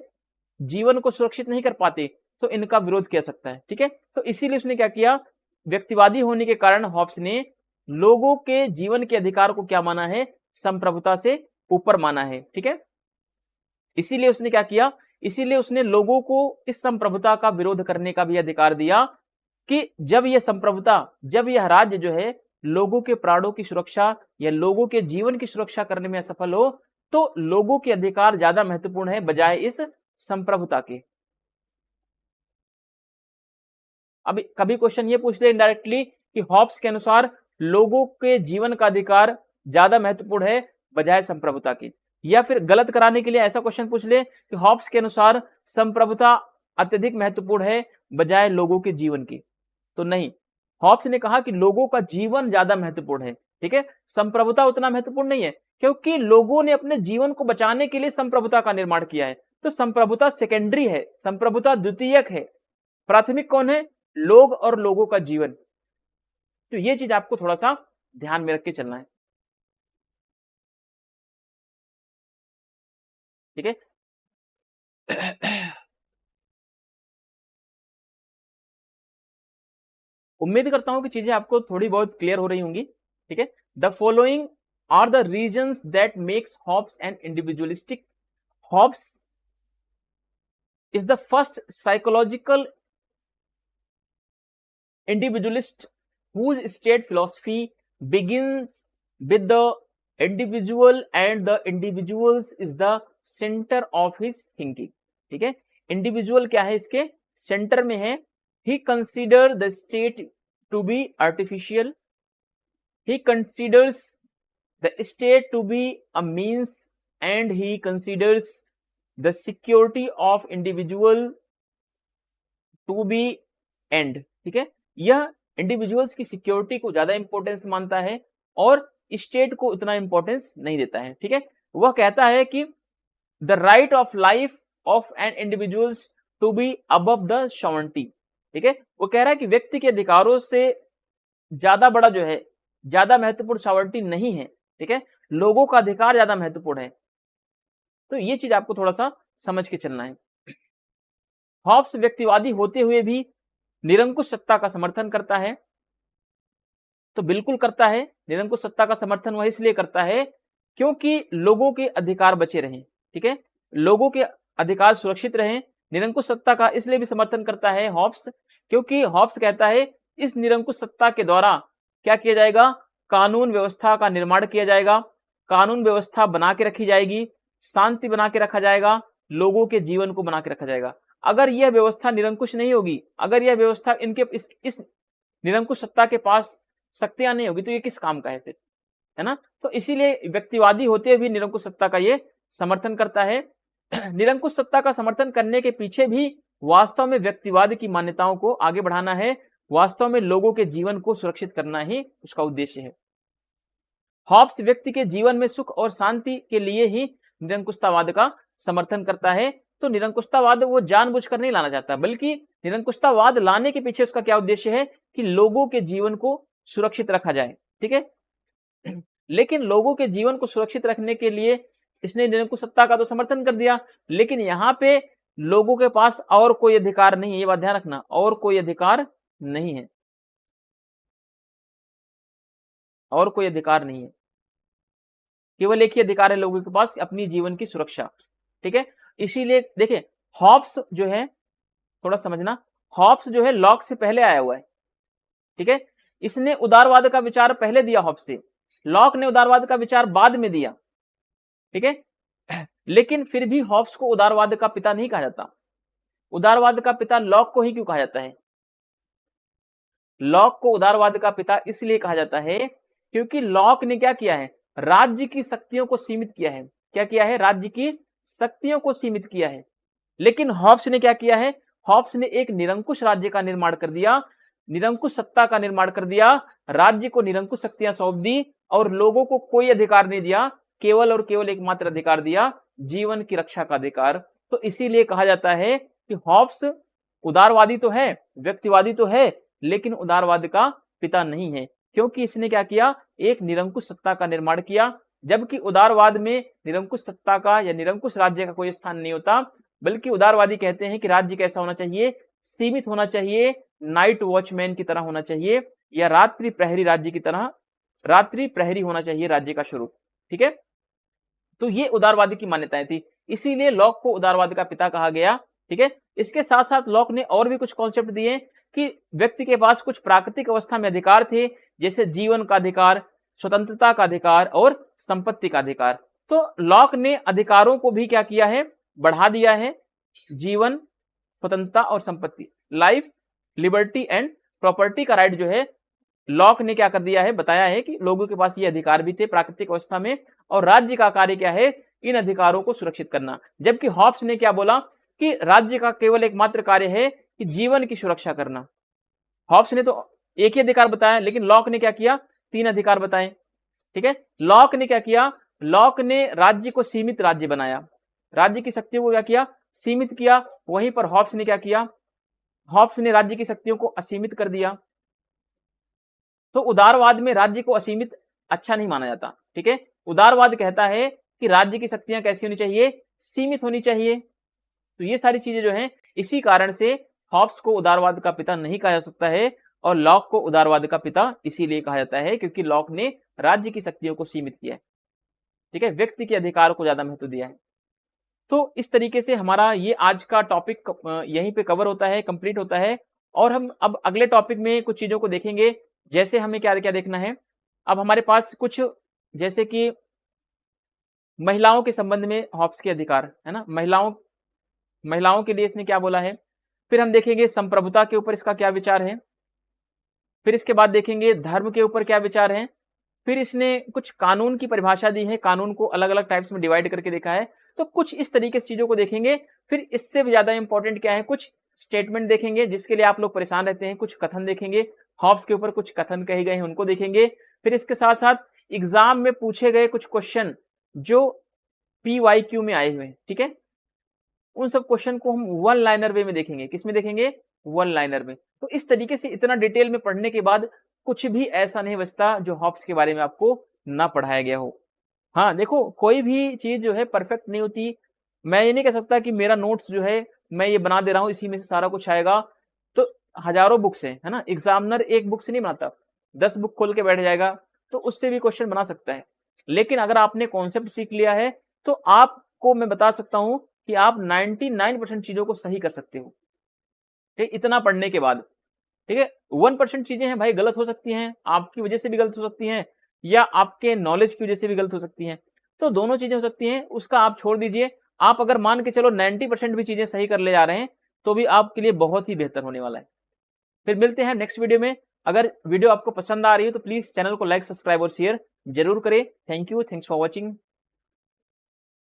जीवन को सुरक्षित नहीं कर पाते तो इनका विरोध किया सकता है। ठीक है, तो इसीलिए उसने क्या किया? व्यक्तिवादी होने के कारण हॉब्स ने लोगों के जीवन के अधिकार को क्या माना है? संप्रभुता से ऊपर माना है। ठीक है, इसीलिए उसने क्या किया? इसीलिए उसने लोगों को इस संप्रभुता का विरोध करने का भी अधिकार दिया कि जब यह संप्रभुता, जब यह राज्य जो है लोगों के प्राणों की सुरक्षा या लोगों के जीवन की सुरक्षा करने में असफल हो, तो लोगों के अधिकार ज्यादा महत्वपूर्ण है बजाय इस संप्रभुता के। अब कभी क्वेश्चन ये पूछ ले इनडायरेक्टली कि हॉब्स के अनुसार लोगों के जीवन का अधिकार ज्यादा महत्वपूर्ण है बजाय संप्रभुता के, या फिर गलत कराने के लिए ऐसा क्वेश्चन पूछ ले कि हॉब्स के अनुसार संप्रभुता अत्यधिक महत्वपूर्ण है बजाय लोगों के जीवन की। तो नहीं, हॉब्स ने कहा कि लोगों का जीवन ज्यादा महत्वपूर्ण है। ठीक है, संप्रभुता उतना महत्वपूर्ण नहीं है, क्योंकि लोगों ने अपने जीवन को बचाने के लिए संप्रभुता का निर्माण किया है। तो संप्रभुता सेकेंडरी है, संप्रभुता द्वितीयक है। प्राथमिक कौन है? लोग और लोगों का जीवन। तो ये चीज आपको थोड़ा सा ध्यान में रख के चलना है। ठीक है, उम्मीद करता हूं कि चीजें आपको थोड़ी बहुत क्लियर हो रही होंगी। ठीक है, the following are the reasons that makes Hobbes an individualistic. Hobbes is the first psychological individualist whose state philosophy begins with the individual and the individuals is the center of his thinking। ठीक है, individual क्या है, इसके centre में है। he consider the state to be artificial, he considers the state to be a means, and he considers the security of individual to be end। ठीक है, यह इंडिविजुअल्स की सिक्योरिटी को ज्यादा इंपॉर्टेंस मानता है और स्टेट को उतना इंपॉर्टेंस नहीं देता है। ठीक है, वह कहता है कि the right of life of an individuals to be above the sovereignty. ठीक है, वो कह रहा है कि व्यक्ति के अधिकारों से ज्यादा बड़ा जो है, ज्यादा महत्वपूर्ण सॉवरेनिटी नहीं है। ठीक है, लोगों का अधिकार ज्यादा महत्वपूर्ण है। तो ये चीज आपको थोड़ा सा समझ के चलना है। हॉब्स व्यक्तिवादी होते हुए भी निरंकुश सत्ता का समर्थन करता है। तो बिल्कुल करता है, निरंकुश सत्ता का समर्थन वह इसलिए करता है क्योंकि लोगों के अधिकार बचे रहें। ठीक है, लोगों के अधिकार सुरक्षित रहें। निरंकुश सत्ता का इसलिए भी समर्थन करता है हॉब्स, क्योंकि हॉब्स कहता है इस निरंकुश सत्ता के द्वारा क्या किया जाएगा, कानून व्यवस्था का निर्माण किया जाएगा, कानून व्यवस्था बना के रखी जाएगी, शांति बना के रखा जाएगा, लोगों के जीवन को बना के रखा जाएगा। अगर यह व्यवस्था निरंकुश नहीं होगी, अगर यह व्यवस्था इनके इस निरंकुश सत्ता के पास शक्तियां नहीं होगी, तो ये किस काम का है फिर, है ना। तो इसीलिए व्यक्तिवादी होते हुए भी निरंकुश सत्ता का ये समर्थन करता है। निरंकुश सत्ता का समर्थन करने के पीछे भी वास्तव में व्यक्तिवाद की मान्यताओं को आगे बढ़ाना है, वास्तव में लोगों के जीवन को सुरक्षित करना ही उसका उद्देश्य है। हॉब्स व्यक्ति के जीवन में सुख और शांति के लिए ही निरंकुशतावाद का समर्थन करता है। तो निरंकुशतावाद वो जानबूझकर नहीं लाना चाहता, बल्कि निरंकुशतावाद लाने के पीछे उसका क्या उद्देश्य है कि लोगों के जीवन को सुरक्षित रखा जाए। ठीक है, लेकिन लोगों के जीवन को सुरक्षित रखने के लिए इसने निरंकुश सत्ता का तो समर्थन कर दिया, लेकिन यहां पे लोगों के पास और कोई अधिकार नहीं है। ये बात ध्यान रखना, और कोई अधिकार नहीं है, और कोई अधिकार नहीं है, केवल एक ही अधिकार है लोगों के पास, अपनी जीवन की सुरक्षा। ठीक है, इसीलिए देखिए हॉब्स जो है, थोड़ा समझना, हॉब्स जो है लॉक से पहले आया हुआ है। ठीक है, इसने उदारवाद का विचार पहले दिया हॉब्स से, लॉक ने उदारवाद का विचार बाद में दिया। ठीक है, लेकिन फिर भी हॉब्स को उदारवाद का पिता नहीं कहा जाता। उदारवाद का पिता लॉक को ही क्यों कहा जाता है? लॉक को उदारवाद का पिता इसलिए कहा जाता है क्योंकि लॉक ने क्या किया है, राज्य की शक्तियों को सीमित किया है। क्या किया है? राज्य की शक्तियों को सीमित किया है। लेकिन हॉब्स ने क्या किया है? हॉब्स ने एक निरंकुश राज्य का निर्माण कर दिया, निरंकुश सत्ता का निर्माण कर दिया, राज्य को निरंकुश शक्तियां सौंप दी और लोगों को कोई अधिकार नहीं दिया, केवल और केवल एकमात्र अधिकार दिया, जीवन की रक्षा का अधिकार। तो इसीलिए कहा जाता है कि हॉब्स उदारवादी तो है, व्यक्तिवादी तो है, लेकिन उदारवाद का पिता नहीं है, क्योंकि इसने क्या किया, एक निरंकुश सत्ता का निर्माण किया। जबकि उदारवाद में निरंकुश सत्ता का या निरंकुश राज्य का कोई स्थान नहीं होता, बल्कि उदारवादी कहते हैं कि राज्य कैसा होना चाहिए, सीमित होना चाहिए, नाइट वॉचमैन की तरह होना चाहिए, या रात्रि प्रहरी राज्य की तरह, रात्रि प्रहरी होना चाहिए राज्य का स्वरूप। ठीक है, तो ये उदारवादी की मान्यताएं थी, इसीलिए लॉक को उदारवाद का पिता कहा गया। ठीक है, इसके साथ साथ लॉक ने और भी कुछ कॉन्सेप्ट दिए कि व्यक्ति के पास कुछ प्राकृतिक अवस्था में अधिकार थे, जैसे जीवन का अधिकार, स्वतंत्रता का अधिकार और संपत्ति का अधिकार। तो लॉक ने अधिकारों को भी क्या किया है, बढ़ा दिया है। जीवन, स्वतंत्रता और संपत्ति, लाइफ, लिबर्टी एंड प्रॉपर्टी का राइट जो है, लॉक ने क्या कर दिया है, बताया है कि लोगों के पास ये अधिकार भी थे प्राकृतिक अवस्था में, और राज्य का कार्य क्या है, इन अधिकारों को सुरक्षित करना। जबकि हॉब्स ने क्या बोला कि राज्य का केवल एकमात्र कार्य है कि जीवन की सुरक्षा करना। हॉब्स ने तो एक ही अधिकार बताया, लेकिन लॉक ने क्या किया, 3 अधिकार बताए। ठीक है, लॉक ने क्या किया, लॉक ने राज्य को सीमित राज्य बनाया, राज्य की शक्तियों को क्या किया, सीमित किया। वहीं पर हॉब्स ने क्या किया, हॉब्स ने राज्य की शक्तियों को असीमित कर दिया। तो उदारवाद में राज्य को असीमित अच्छा नहीं माना जाता। ठीक है, उदारवाद कहता है कि राज्य की शक्तियां कैसी होनी चाहिए, सीमित होनी चाहिए। तो ये सारी चीजें जो हैं, इसी कारण से हॉब्स को उदारवाद का पिता नहीं कहा जा सकता है, और लॉक को उदारवाद का पिता इसीलिए कहा जाता है क्योंकि लॉक ने राज्य की शक्तियों को सीमित किया है। ठीक है, व्यक्ति के अधिकार को ज्यादा महत्व दिया है। तो इस तरीके से हमारा ये आज का टॉपिक यहीं पे कवर होता है, कंप्लीट होता है। और हम अब अगले टॉपिक में कुछ चीजों को देखेंगे जैसे हमें क्या क्या देखना है, अब हमारे पास कुछ जैसे कि महिलाओं के संबंध में हॉब्स के अधिकार है ना, महिलाओं के लिए इसने क्या बोला है। फिर हम देखेंगे संप्रभुता के ऊपर इसका क्या विचार है। फिर इसके बाद देखेंगे धर्म के ऊपर क्या विचार है। फिर इसने कुछ कानून की परिभाषा दी है, कानून को अलग अलग टाइप्स में डिवाइड करके देखा है। तो कुछ इस तरीके से चीजों को देखेंगे। फिर इससे भी ज्यादा इंपॉर्टेंट क्या है, कुछ स्टेटमेंट देखेंगे जिसके लिए आप लोग परेशान रहते हैं, कुछ कथन देखेंगे, हॉब्स के ऊपर कुछ कथन कहे गए हैं उनको देखेंगे। फिर इसके साथ साथ एग्जाम में पूछे गए कुछ क्वेश्चन जो PYQ में आए हुए हैं, ठीक है, उन सब क्वेश्चन को हम वन लाइनर वे में देखेंगे। किस में देखेंगे, वन लाइनर में। तो इस तरीके से इतना डिटेल में पढ़ने के बाद कुछ भी ऐसा नहीं बचता जो हॉब्स के बारे में आपको ना पढ़ाया गया हो। हाँ देखो, कोई भी चीज जो है परफेक्ट नहीं होती। मैं ये नहीं कह सकता कि मेरा नोट्स जो है मैं ये बना दे रहा हूं इसी में से सारा कुछ आएगा। तो हजारों बुक्स है ना, एग्जामिनर एक बुक से नहीं बनाता, 10 बुक खोल के बैठ जाएगा तो उससे भी क्वेश्चन बना सकता है। लेकिन अगर आपने कॉन्सेप्ट सीख लिया है तो आपको मैं बता सकता हूं कि आप 99% चीजों को सही कर सकते हो, ठीक, इतना पढ़ने के बाद। ठीक है, 1% चीजें हैं भाई गलत हो सकती हैं, आपकी वजह से भी गलत हो सकती हैं या आपके नॉलेज की वजह से भी गलत हो सकती हैं। तो दोनों चीजें हो सकती हैं, उसका आप छोड़ दीजिए। आप अगर मान के चलो 90% भी चीजें सही कर ले जा रहे हैं तो भी आपके लिए बहुत ही बेहतर होने वाला है। फिर मिलते हैं नेक्स्ट वीडियो में। अगर वीडियो आपको पसंद आ रही है तो प्लीज चैनल को लाइक, सब्सक्राइब और शेयर जरूर करें। Thank you, thanks for watching.